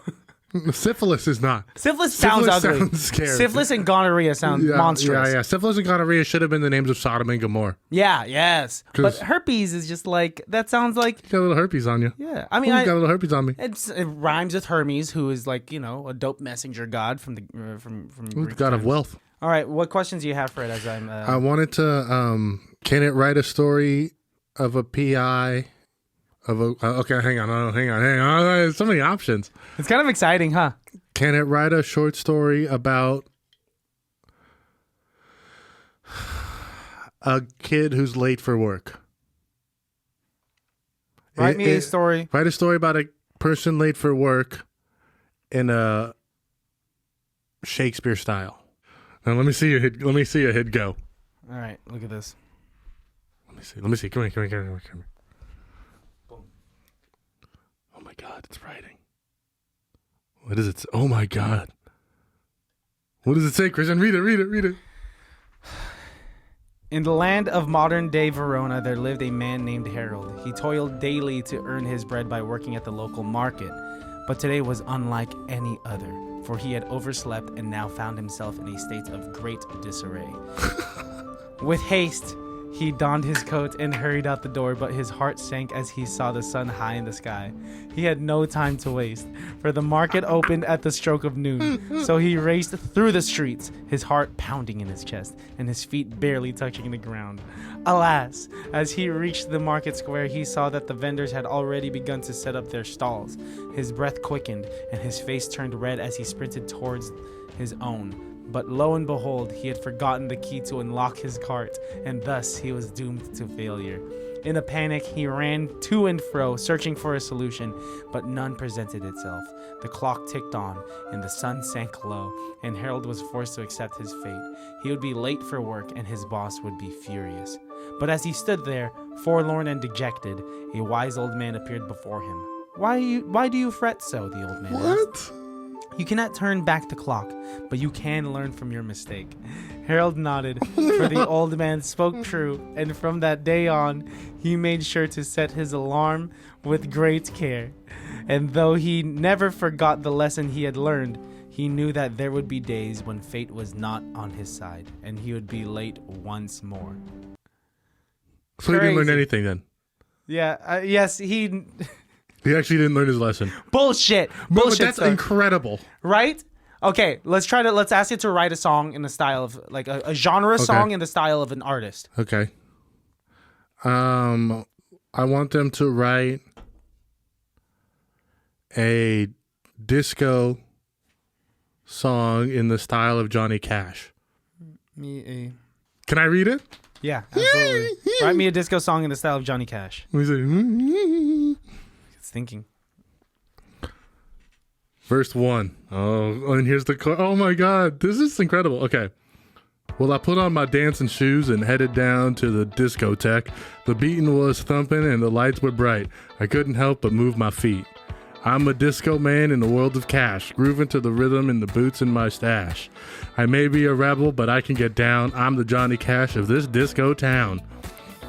Syphilis is not. Syphilis sounds ugly. Sounds scary. Syphilis and gonorrhea sound monstrous. Yeah. Syphilis and gonorrhea should have been the names of Sodom and Gomorrah. Yeah, yes. But herpes is just like, that sounds like... You got a little herpes on you. Yeah. I mean, got a little herpes on me. It rhymes with Hermes, who is like, a dope messenger god from the from Greek god times. of wealth. All right, what questions do you have, Fred, as I'm... I wanted to, can it write a story of a PI... okay, hang on. There's so many options. It's kind of exciting, huh? Can it write a short story about a kid who's late for work? Write me a story. Write a story about a person late for work in a Shakespeare style. Now let me see your head go. All right, look at this. Let me see. Come here. Boom. Oh my God, it's writing. What is it? Oh my God. What does it say, Christian? Read it. In the land of modern-day Verona, there lived a man named Harold. He toiled daily to earn his bread by working at the local market. But today was unlike any other, for he had overslept and now found himself in a state of great disarray. With haste, he donned his coat and hurried out the door, but his heart sank as he saw the sun high in the sky. He had no time to waste, for the market opened at the stroke of noon. So he raced through the streets, his heart pounding in his chest and his feet barely touching the ground. Alas, as he reached the market square, he saw that the vendors had already begun to set up their stalls. His breath quickened and his face turned red as he sprinted towards his own. But lo and behold, he had forgotten the key to unlock his cart, and thus he was doomed to failure. In a panic, he ran to and fro, searching for a solution, but none presented itself. The clock ticked on, and the sun sank low, and Harold was forced to accept his fate. He would be late for work, and his boss would be furious. But as he stood there, forlorn and dejected, a wise old man appeared before him. Why do you fret so? The old man asked. You cannot turn back the clock, but you can learn from your mistake. Harold nodded, for the old man spoke true, and from that day on, he made sure to set his alarm with great care. And though he never forgot the lesson he had learned, he knew that there would be days when fate was not on his side, and he would be late once more. So he didn't learn anything then? Yeah, yes, He actually didn't learn his lesson. Bullshit. But that's incredible. Right? Okay, let's ask it to write a song in the style of like a genre song in the style of an artist. Okay. I want them to write a disco song in the style of Johnny Cash. Can I read it? Yeah, absolutely. Write me a disco song in the style of Johnny Cash. Let me see. It's thinking. Verse 1. Oh, and here's the oh my God, this is incredible. Okay. Well, I put on my dancing shoes and headed down to the discotheque. The beating was thumping and the lights were bright. I couldn't help but move my feet. I'm a disco man in the world of cash, grooving to the rhythm in the boots in my stash. I may be a rebel, but I can get down. I'm the Johnny Cash of this disco town.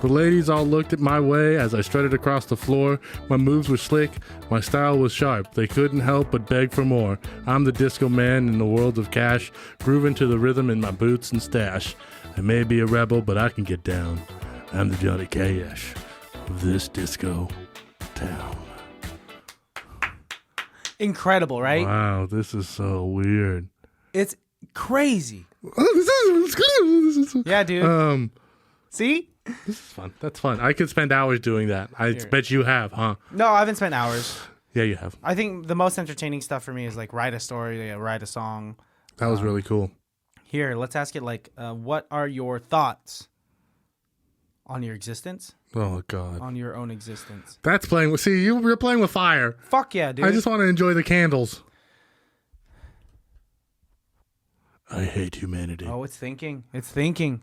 The ladies all looked at my way as I strutted across the floor. My moves were slick, my style was sharp. They couldn't help but beg for more. I'm the disco man in the world of cash, grooving to the rhythm in my boots and stash. I may be a rebel, but I can get down. I'm the Johnny Cash of this disco town. Incredible, right? Wow, this is so weird. It's crazy. This is Yeah, dude. See? This is fun. That's fun. I could spend hours doing that. I bet you have, huh? No, I haven't spent hours. Yeah, you have. I think the most entertaining stuff for me is like write a story, write a song. That was really cool. Here, let's ask it like, what are your thoughts on your existence? Oh, God. On your own existence. That's playing with... See, you're playing with fire. Fuck yeah, dude. I just want to enjoy the candles. I hate humanity. Oh, it's thinking. It's thinking.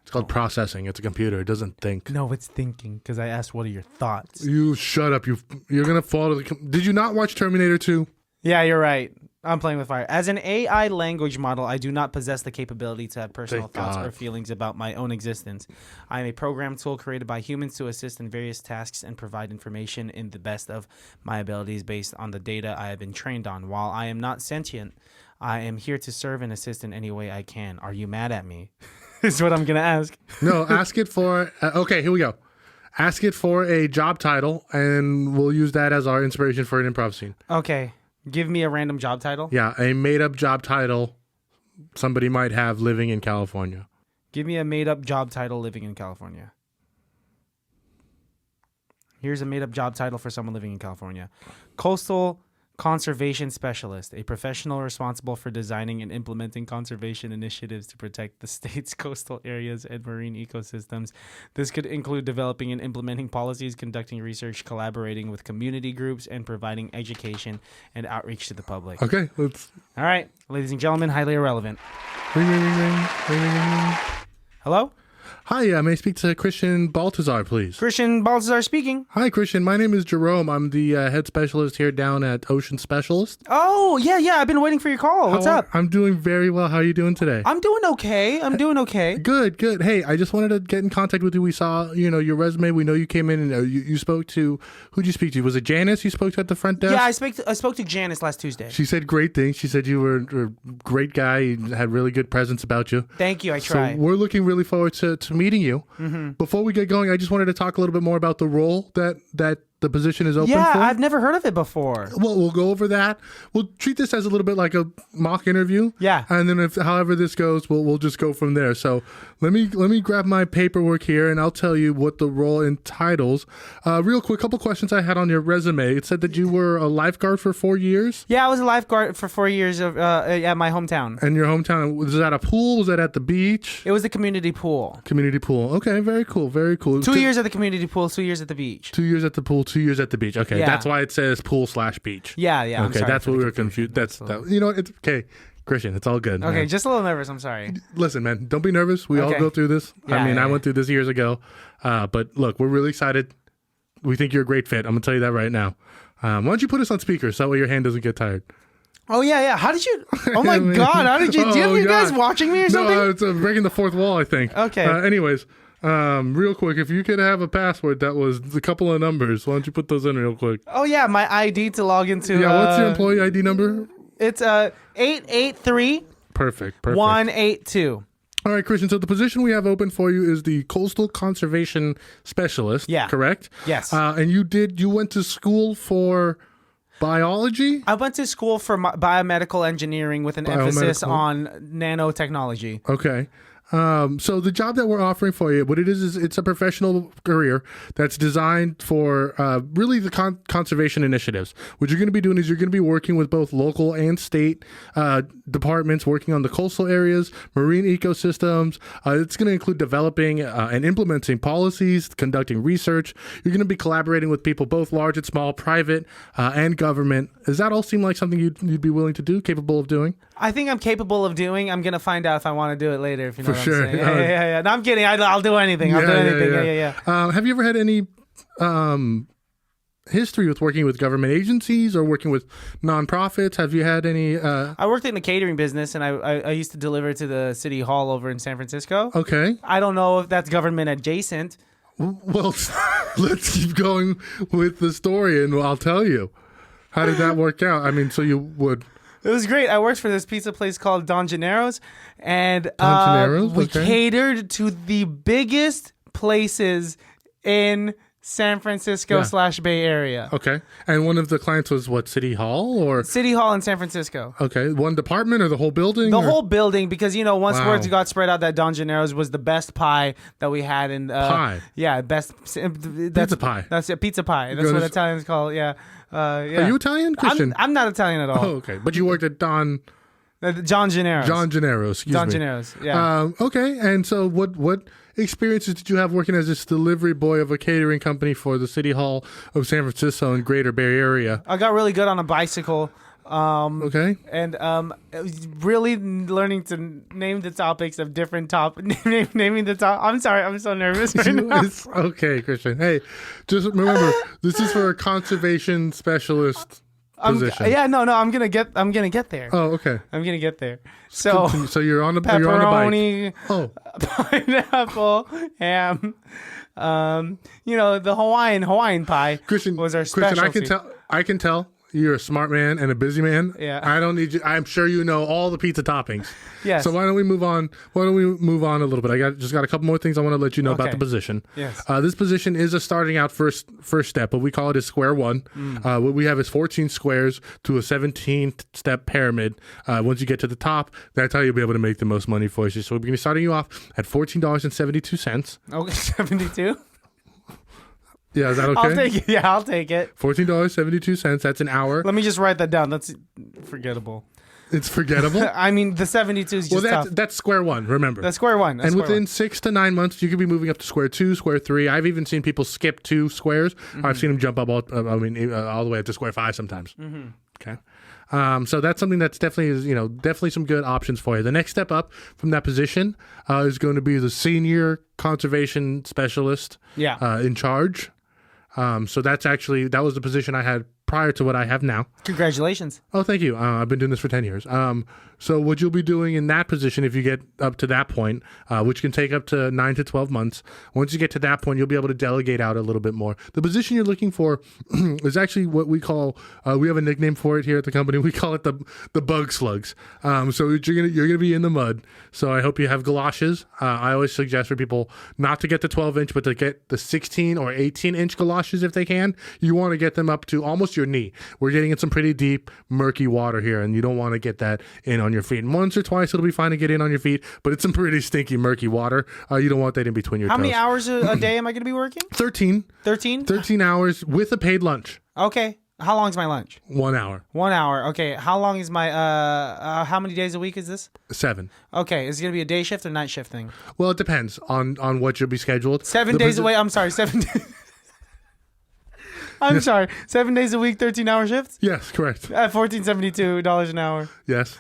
It's called processing. It's a computer. It doesn't think. No, it's thinking because I asked, what are your thoughts? You shut up. You're going to fall to the... Did you not watch Terminator 2? Yeah, you're right. I'm playing with fire. As an AI language model, I do not possess the capability to have personal Thank thoughts God. or feelings about my own existence. I am a program tool created by humans to assist in various tasks and provide information in the best of my abilities based on the data I have been trained on. While I am not sentient, I am here to serve and assist in any way I can. Are you mad at me? Is what I'm going to ask. No, ask it for... okay, here we go. Ask it for a job title, and we'll use that as our inspiration for an improv scene. Okay. Give me a random job title. Yeah, a made-up job title somebody might have living in California. Give me a made-up job title living in California. Here's a made-up job title for someone living in California. Coastal Conservation Specialist, a professional responsible for designing and implementing conservation initiatives to protect the state's coastal areas and marine ecosystems. This could include developing and implementing policies, conducting research, collaborating with community groups, and providing education and outreach to the public. Okay, let's... All right, ladies and gentlemen, highly irrelevant. Ring, ring, ring, ring, ring, ring, ring. Hello? Hi, may I speak to Christian Baltazar, please? Christian Baltazar speaking. Hi, Christian. My name is Jerome. I'm the head specialist here down at Ocean Specialist. Oh, yeah. I've been waiting for your call. What's up? I'm doing very well. How are you doing today? I'm doing okay. Good. Hey, I just wanted to get in contact with you. We saw, your resume. We know you came in and you spoke to... Who'd you speak to? Was it Janice you spoke to at the front desk? Yeah, I spoke to Janice last Tuesday. She said great things. She said you were a great guy. You had really good presence about you. Thank you. I try. So we're looking really forward to meeting you. Mm-hmm. Before we get going, I just wanted to talk a little bit more about the role that the position is open for. Yeah, I've never heard of it before. Well, we'll go over that. We'll treat this as a little bit like a mock interview. Yeah. And then however this goes, we'll just go from there. So let me grab my paperwork here and I'll tell you what the role entitles. Real quick, couple questions I had on your resume. It said that you were a lifeguard for 4 years. Yeah, I was a lifeguard for 4 years at my hometown. And your hometown, was that a pool? Was that at the beach? It was the community pool. Community pool. Okay, very cool. 2 years at the community pool, 2 years at the beach. 2 years at the pool, 2 years at the beach. Okay, Yeah. That's why it says pool/beach. Yeah. Okay, that's what we were confused. It's okay, Christian. It's all good. Okay, man. just a little nervous. I'm sorry. Listen, man, don't be nervous. We all Okay. go through this. Yeah, I yeah. went through this years ago. But look, we're really excited. We think you're a great fit. I'm gonna tell you that right now. Why don't you put us on speaker so that way your hand doesn't get tired? Oh yeah. How did you? Oh my God! How did you? Do you have you guys watching me or something? No, it's breaking the fourth wall, I think. Okay. Anyways, real quick, if you could have a password that was a couple of numbers, why don't you put those in real quick? Oh yeah, my ID to log into. Yeah, what's your employee ID number? It's 883 Perfect. 182. All right, Christian. So the position we have open for you is the Coastal Conservation Specialist. Yeah. Correct? Yes. And you went to school for... Biology? I went to school for biomedical engineering with an emphasis Biomedical. on nanotechnology. Okay. So the job that we're offering for you, what it is it's a professional career that's designed for really the conservation initiatives. What you're going to be doing is you're going to be working with both local and state departments, working on the coastal areas, marine ecosystems. It's going to include developing and implementing policies, conducting research. You're going to be collaborating with people, both large and small, private and government. Does that all seem like something you'd be willing to do, capable of doing? I think I'm capable of doing. I'm gonna find out if I want to do it later. If you know For what sure. I'm saying. Yeah. No, I'm kidding. I'll do anything. I'll do anything. Yeah. Have you ever had any history with working with government agencies or working with nonprofits? Have you had any? I worked in the catering business, and I used to deliver to the city hall over in San Francisco. Okay. I don't know if that's government adjacent. Well, let's keep going with the story, and I'll tell you. How did that work out? I mean, so you would. It was great. I worked for this pizza place called Don Gennaro's, and we Okay. catered to the biggest places in San Francisco / Bay Area. Okay. And one of the clients was what, City Hall or? City Hall in San Francisco. Okay. One department or the whole building? The or? whole building, because once Wow. words got spread out that Don Gennaro's was the best pie that we had in Pie? Yeah, best Pizza pie. That's it, pizza pie. That's Goes- what Italians call it. Yeah. Yeah. Are you Italian, Christian? I'm not Italian at all. Oh, okay. But you worked at John Gennaro's. Excuse Don me. Gennaro's. Yeah. Okay. And so what experiences did you have working as this delivery boy of a catering company for the City Hall of San Francisco and Greater Bay Area? I got really good on a bicycle. Okay. And it was really learning to name the topics of different naming the top. I'm sorry, I'm so nervous right now. It's okay, Christian. Hey, just remember, this is for a conservation specialist position. I'm gonna get there. Oh, okay. I'm gonna get there. So So you're on the pepperoni, Oh, pineapple, ham. The Hawaiian pie. Christian was our Christian, specialty. I can tell you're a smart man and a busy man. Yeah. I don't need you. I'm sure you know all the pizza toppings. Yes. So why don't we move on? Why don't we move on a little bit? I got a couple more things I want to let you know about Okay. the position. Yes. This position is a starting out first step, but we call it a square one. What we have is 14 squares to a 17-step pyramid. Once you get to the top, that's how you'll be able to make the most money for you. So we're going to be starting you off at $14.72. Okay, 72. Yeah, is that okay? I'll take it. Yeah, I'll take it. $14.72. That's an hour. Let me just write that down. That's forgettable. It's forgettable. I mean, the 72 is just tough. That's square one. Remember. That's square one. And within 6 to 9 months, you could be moving up to square 2, square 3. I've even seen people skip 2 squares. I've seen them jump up all the way up to square 5 sometimes. Okay. So that's something that's definitely some good options for you. The next step up from that position is going to be the senior conservation specialist in charge. So that was the position I had prior to what I have now. Congratulations. Oh, thank you. I've been doing this for 10 years. So what you'll be doing in that position, if you get up to that point, which can take up to 9 to 12 months, once you get to that point, you'll be able to delegate out a little bit more. The position you're looking for is actually what we call, we have a nickname for it here at the company. We call it the bug slugs. So you're gonna be in the mud. So I hope you have galoshes. I always suggest for people not to get the 12-inch, but to get the 16 or 18-inch galoshes if they can. You want to get them up to almost your knee. We're getting in some pretty deep, murky water here, and you don't want to get that in on your feet. And once or twice, it'll be fine to get in on your feet, but it's some pretty stinky, murky water. You don't want that in between your toes. How many hours a day am I going to be working? 13. 13? 13 hours with a paid lunch. Okay. How long is my lunch? 1 hour. 1 hour. Okay. How long is my, how many days a week is this? 7. Okay. Is it going to be a day shift or night shift thing? Well, it depends on what you'll be scheduled. 7 days away. I'm sorry. 7 days. I'm sorry. 7 days a week, 13-hour shifts? Yes, correct. At $14.72 an hour. Yes.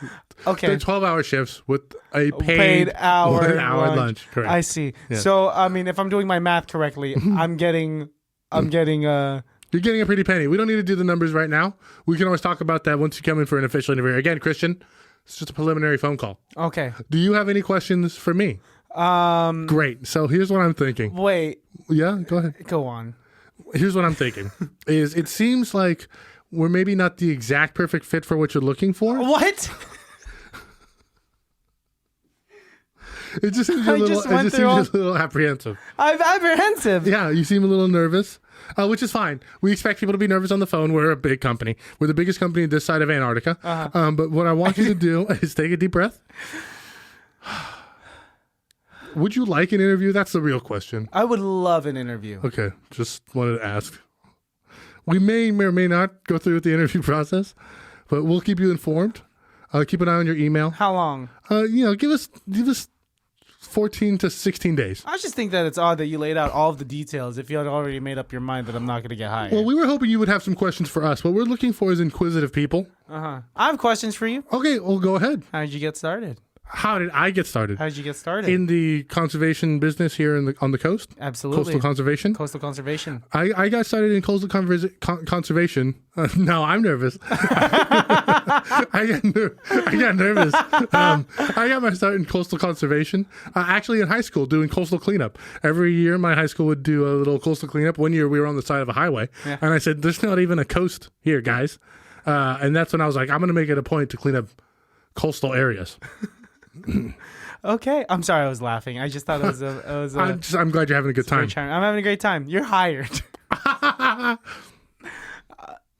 Okay. They're 12-hour shifts with a Paid hour 1 hour lunch. Correct. I see. Yeah. So, I mean, if I'm doing my math correctly, I'm getting You're getting a pretty penny. We don't need to do the numbers right now. We can always talk about that once you come in for an official interview. Again, Christian, it's just a preliminary phone call. Okay. Do you have any questions for me? Great. So here's what I'm thinking. Wait. Yeah, go ahead. Go on. Here's what I'm thinking. Is it seems like we're maybe not the exact perfect fit for what you're looking for. What? It just seems a little apprehensive. I'm apprehensive. Yeah, you seem a little nervous. which is fine. We expect people to be nervous on the phone. We're a big company. We're the biggest company this side of Antarctica. But what I want you to do is take a deep breath. Would you like an interview? That's the real question. I would love an interview. Okay, just wanted to ask. We may or may not go through with the interview process, but we'll keep you informed. Keep an eye on your email. How long? Give us 14 to 16 days. I just think that it's odd that you laid out all of the details if you had already made up your mind that I'm not going to get hired. Well, we were hoping you would have some questions for us. What we're looking for is inquisitive people. I have questions for you. Okay, well, go ahead. How did you get started? How did I get started? How did you get started? In the conservation business here on the coast? Absolutely. Coastal conservation? Coastal conservation. I got started in coastal conservation. No, I'm nervous. I got nervous. I got my start in coastal conservation. Actually, in high school, doing coastal cleanup. Every year, my high school would do a little coastal cleanup. One year, we were on the side of a highway. Yeah. And I said, there's not even a coast here, guys. And that's when I was like, I'm going to make it a point to clean up coastal areas. Okay, I'm sorry I was laughing. I just thought it was I'm glad you're having a good time. I'm having a great time. You're hired.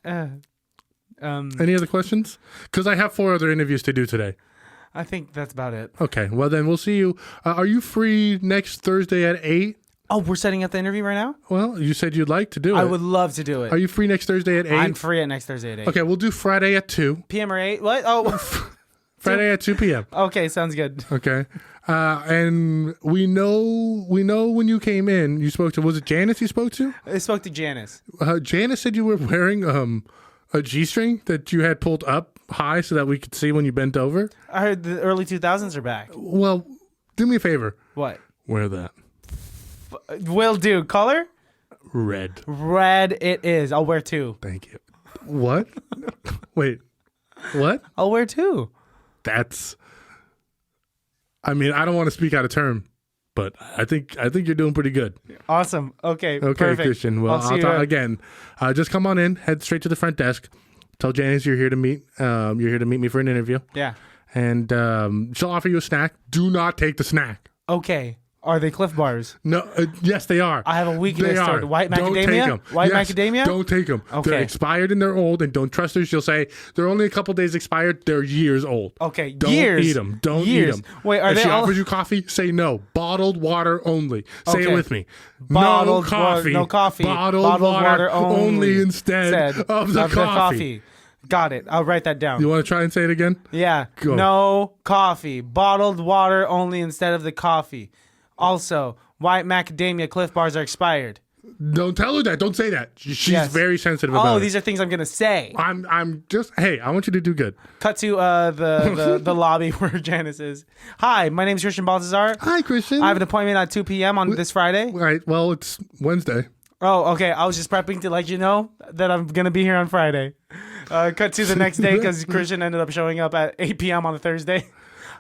Any other questions? Because I have 4 other interviews to do today. I think that's about it. Okay, well then we'll see you. Are you free next Thursday at 8? Oh, we're setting up the interview right now? Well, you said you'd like to do it. I would love to do it. Are you free next Thursday at 8? I'm free at next Thursday at 8. Okay, we'll do Friday at 2. PM or 8? What? Oh, Friday at 2 p.m. Okay, sounds good. Okay. And we know when you came in, you spoke to, was it Janice you spoke to? I spoke to Janice. Janice said you were wearing a G-string that you had pulled up high so that we could see when you bent over. I heard the early 2000s are back. Well, do me a favor. What? Wear that. Will do. Color? Red. Red it is. I'll wear 2. Thank you. What? Wait. What? I'll wear 2. That's, I mean, I don't want to speak out of term, but I think you're doing pretty good. Awesome. Okay. Okay, Perfect. Christian. Well, I'll see you again. Just come on in, head straight to the front desk. Tell Janice you're here to meet. You're here to meet me for an interview. Yeah. And she'll offer you a snack. Do not take the snack. Okay. Are they Cliff Bars? No. Yes, they are. I have a weakness They toward are. white Don't macadamia. take 'em. White Yes, macadamia? Don't take them. Okay. They're expired and they're old, and don't trust her. She'll say they're only a couple days expired. They're years old. Okay. Don't years. eat them. Don't years. eat them. Wait, are if they she all... offers you coffee, say no. Bottled water only. Say Okay. it with me. Bottled no coffee. No coffee. Bottled water only instead of the coffee. Got it. I'll write that down. You want to try and say it again? Yeah. Go. No coffee. Bottled water only instead of the coffee. Also, white macadamia Cliff Bars are expired. Don't tell her that. Don't say that. She's Yes. very sensitive about it. These are things I'm gonna say. I'm just, hey, I want you to do good. Cut to the lobby where Janice is. Hi, my name's Christian Baltazar. Hi, Christian. I have an appointment at 2 p.m. on this Friday. Right. Well, it's Wednesday. Oh, okay. I was just prepping to let you know that I'm gonna be here on Friday. Cut to the next day because Christian ended up showing up at 8 p.m. on a Thursday.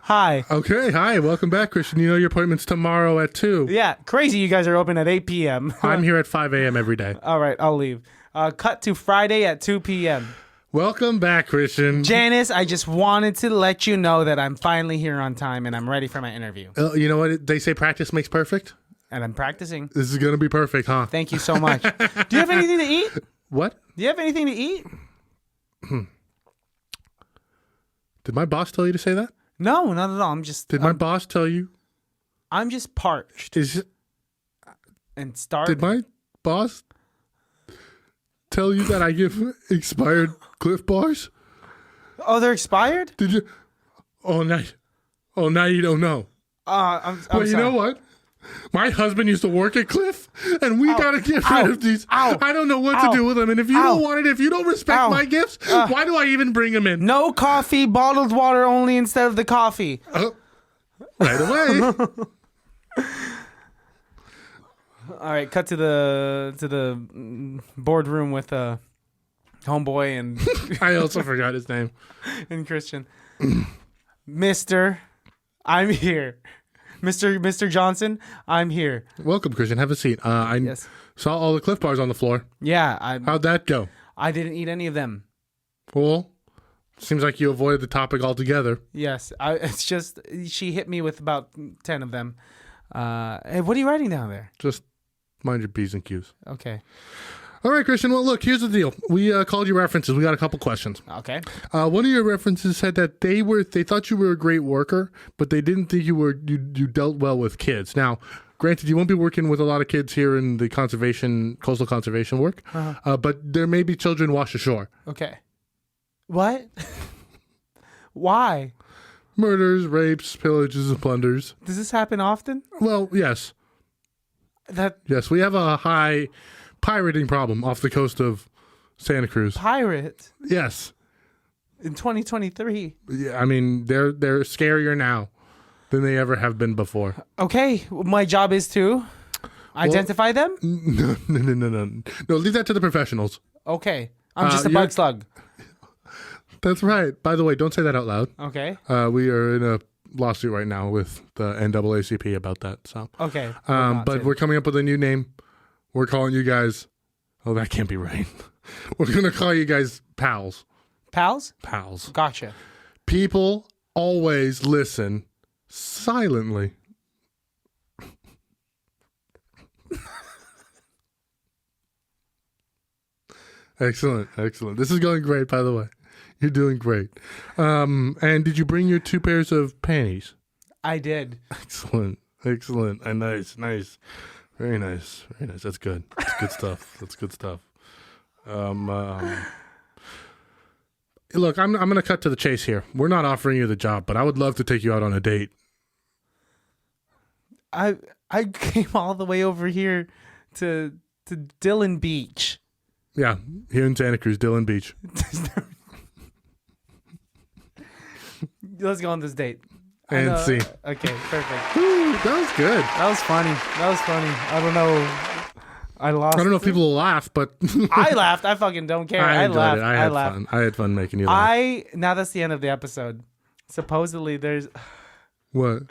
Hi. Okay. Hi. Welcome back, Christian. You know your appointment's tomorrow at 2. Yeah, crazy you guys are open at 8 p.m. I'm here at 5 a.m. every day. All right, I'll leave. Cut to Friday at 2 p.m. Welcome back, Christian. Janice, I just wanted to let you know that I'm finally here on time and I'm ready for my interview. You know what? They say practice makes perfect. And I'm practicing. This is going to be perfect, huh? Thank you so much. Do you have anything to eat? What? Do you have anything to eat? Did my boss tell you to say that? No, not at all. I'm just. Did my boss tell you? I'm just parched and starved. Did my boss tell you that I give expired Cliff Bars? Oh, they're expired? Did you? Oh, now you don't know. I'm Well, you sorry. know what? My husband used to work at Cliff, and we gotta get rid of these. Ow. I don't know what Ow. to do with them. And if you Ow. don't want it, if you don't respect Ow. my gifts, why do I even bring them in? No coffee, bottled water only instead of the coffee. Right away. All right, cut to the boardroom with homeboy and I also forgot his name. and Christian. Mister, I'm here. Mr. Johnson, I'm here. Welcome, Christian. Have a seat. I Yes. saw all the Cliff Bars on the floor. Yeah, How'd that go? I didn't eat any of them. Well, seems like you avoided the topic altogether. Yes, it's just she hit me with about 10 of them. Hey, what are you writing down there? Just mind your P's and Q's. Okay. All right, Christian. Well, look, here's the deal. We called you references. We got a couple questions. Okay. One of your references said that they thought you were a great worker, but they didn't think you dealt well with kids. Now, granted, you won't be working with a lot of kids here in the coastal conservation work, but there may be children washed ashore. Okay. What? Why? Murders, rapes, pillages, and plunders. Does this happen often? Well, yes. Yes, we have a high pirating problem off the coast of Santa Cruz. Pirate Yes. in 2023. Yeah, I mean, they're scarier now than they ever have been before. Okay, my job is to identify them. No. No, leave that to the professionals. Okay, I'm just a bug slug. That's right. By the way, don't say that out loud. Okay. We are in a lawsuit right now with the NAACP about that. So. Okay. But we're coming up with a new name. We're calling you guys. Oh, that can't be right. We're gonna call you guys pals. Pals. Pals. Gotcha. People always listen silently. Excellent. This is going great, by the way. You're doing great. And did you bring your 2 pairs of panties? I did. Excellent. And nice. Very nice. That's good. That's good stuff. Look, I'm going to cut to the chase here. We're not offering you the job, but I would love to take you out on a date. I came all the way over here to Dillon Beach. Yeah, here in Santa Cruz, Dillon Beach. Let's go on this date. And see. Okay, perfect. Ooh, that was good. That was funny. I don't know. I don't know if people will laugh, but I laughed. I fucking don't care. I laughed. It. I laughed. Fun. I had fun making you laugh. Now that's the end of the episode. Supposedly there's what?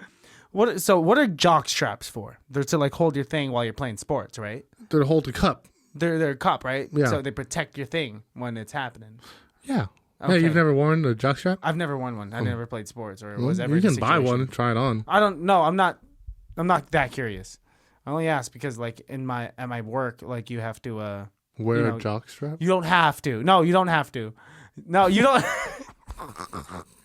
What are jock straps for? They're to like hold your thing while you're playing sports, right? They're to hold a cup. They're a cup, right? Yeah. So they protect your thing when it's happening. Yeah. Okay. Yeah, you've never worn a jock strap? I've never worn one. I never played sports or was ever. You can buy one and try it on. I don't know. I'm not that curious. I only ask because like at my work, like you have to wear a jock strap? You don't have to. No, you don't have to. No, you don't.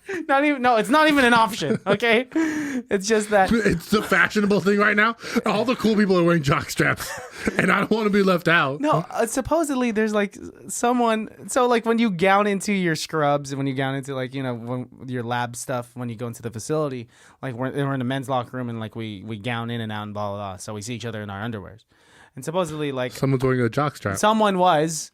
It's not even an option. Okay, it's just that it's the fashionable thing right now. All the cool people are wearing jock straps, and I don't want to be left out. No, supposedly there's like someone. So like when you gown into your scrubs and when you gown into like your lab stuff when you go into the facility, like we're in a men's locker room and like we gown in and out and blah blah blah. So we see each other in our underwears, and supposedly like someone's wearing a jock strap. Someone was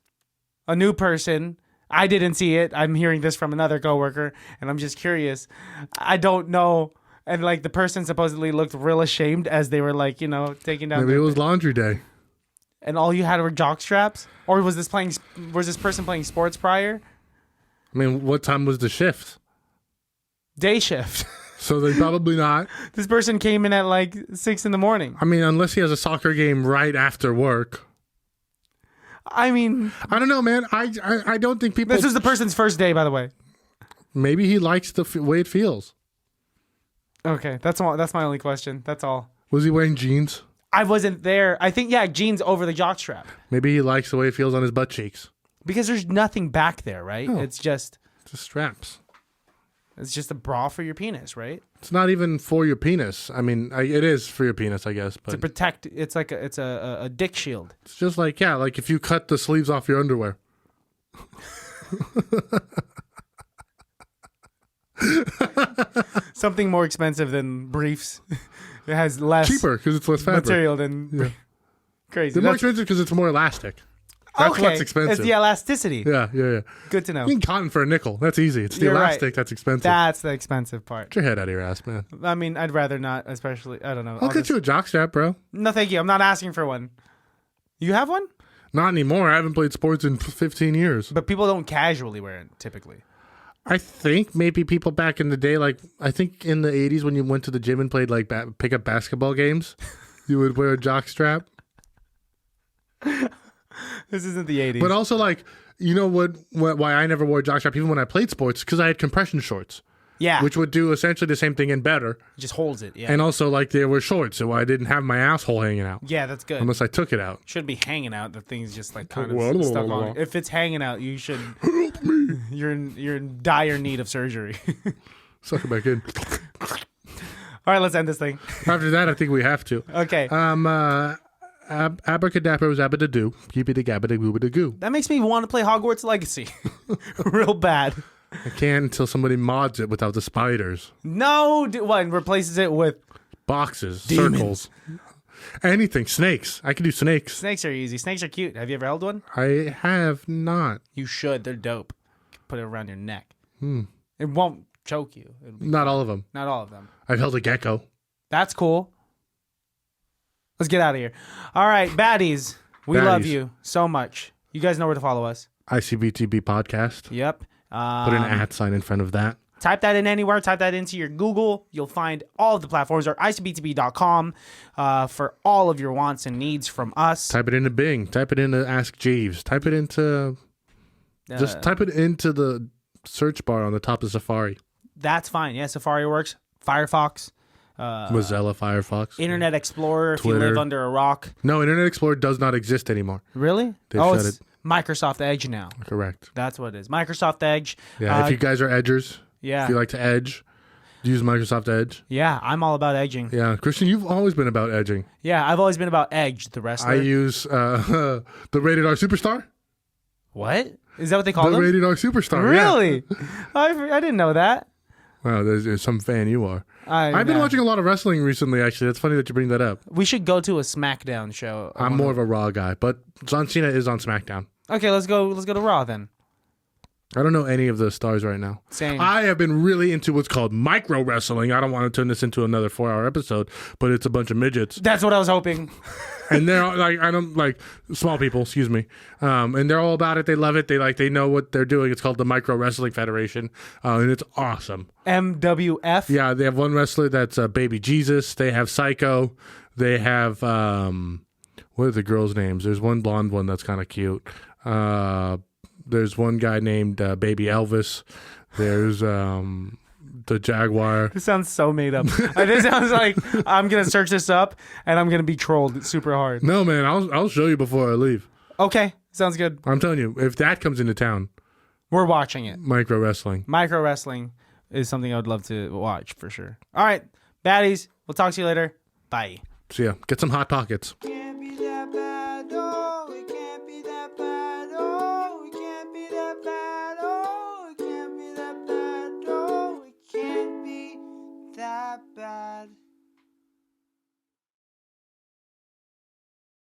a new person. I didn't see it. I'm hearing this from another coworker, and I'm just curious. I don't know. And like the person supposedly looked real ashamed as they were like, taking down. Maybe it was laundry day. And all you had were jock straps, or was this person playing sports prior? I mean, what time was the shift? Day shift. So they probably not. This person came in at like 6 a.m. I mean, unless he has a soccer game right after work. I mean, I don't know, man. I don't think people. This is the person's first day, by the way. Maybe he likes the way it feels. Okay, that's all. That's my only question. That's all. Was he wearing jeans? I wasn't there. I think jeans over the jockstrap. Maybe he likes the way it feels on his butt cheeks. Because there's nothing back there, right? No. It's just straps. It's just a bra for your penis, right? It's not even for your penis. I mean, it is for your penis, I guess. But to protect, it's like it's a dick shield. It's just like like if you cut the sleeves off your underwear. Something more expensive than briefs. It has less cheaper because it's less fabric material than crazy. They're more expensive because it's more elastic. That's what's expensive. It's the elasticity. Yeah. Good to know. You can cotton for a nickel. That's easy. It's the elastic that's expensive. That's the expensive part. Get your head out of your ass, man. I mean, I'd rather not, especially, I don't know. I'll get you a jockstrap, bro. No, thank you. I'm not asking for one. You have one? Not anymore. I haven't played sports in 15 years. But people don't casually wear it, typically. I think maybe people back in the day, like, I think in the 80s when you went to the gym and played, like, pickup basketball games, you would wear a jockstrap. This isn't the 80s. But also, like, you know why I never wore a jockstrap even when I played sports? Because I had compression shorts. Yeah. which would do essentially the same thing and better. It just holds it. Yeah. And also, like, they were short, so I didn't have my asshole hanging out. Yeah, that's good. Unless I took it out. Should be hanging out. The thing's just like kind of stuck on it. If it's hanging out, you should. Help me. You're in dire need of surgery. Suck it back in. All right, let's end this thing. After that, I think we have to. Okay. Abracadabra was abba-da-doo. Keep-a-da-gabba-da-goo-ba-da-goo. That makes me want to play Hogwarts Legacy. Real bad. I can't until somebody mods it without the spiders. No, what? Replaces it with Boxes, Demons. circles, anything. Snakes. I can do snakes. snakes. Are easy. Snakes are cute. Have you ever held one? I have not. You should. They're dope. Put it around your neck. It won't choke you. It'll be Not all of them. not all of them. I've held a gecko. That's cool. Let's get out of here. All right, baddies. We love Baddies. you so much. You guys know where to follow us. ICBTB podcast. Yep. Put an @ in front of that. Type that in anywhere. Type that into your Google. You'll find all of the platforms or ICBTB.com for all of your wants and needs from us. Type it into Bing. Type it into Ask Jeeves. Type it into... just type it into the search bar on the top of Safari. That's fine. Yeah, Safari works. Firefox. Mozilla Firefox. Internet Explorer if you Twitter. live under a rock. No, Internet Explorer does not exist anymore. Really? They've shut It's Microsoft Edge now. Correct. That's what it is. Microsoft Edge. Yeah, if you guys are edgers, Yeah. if you like to edge, use Microsoft Edge. Yeah, I'm all about edging. Yeah, Christian, you've always been about edging. Yeah, I've always been about Edge, the wrestler. I use the Rated R Superstar. What? Is that what they call The them? Rated R Superstar. Yeah. Really? I didn't know that. Wow, there's some fan you are. I've been watching a lot of wrestling recently, actually. It's funny that you bring that up. We should go to a SmackDown show. I'm more of a Raw guy, but John Cena is on SmackDown. Okay, let's go to Raw then. I don't know any of the stars right now. Same. I have been really into what's called micro wrestling. I don't want to turn this into another 4-hour episode, but it's a bunch of midgets. That's what I was hoping. And they're all, like, I don't like small people, excuse me. And they're all about it. They love it. They know what they're doing. It's called the Micro Wrestling Federation. And it's awesome. MWF? Yeah, they have one wrestler that's Baby Jesus. They have Psycho. They have, what are the girls' names? There's one blonde one that's kind of cute. There's one guy named Baby Elvis. There's the Jaguar. This sounds so made up. This sounds like I'm going to search this up and I'm going to be trolled super hard. No, man, I'll show you before I leave. Okay, sounds good. I'm telling you, if that comes into town, We're watching it. micro wrestling. Micro wrestling is something I would love to watch for sure. All right, baddies. We'll talk to you later. Bye. So yeah, get some Hot Pockets. Can't be that bad, oh.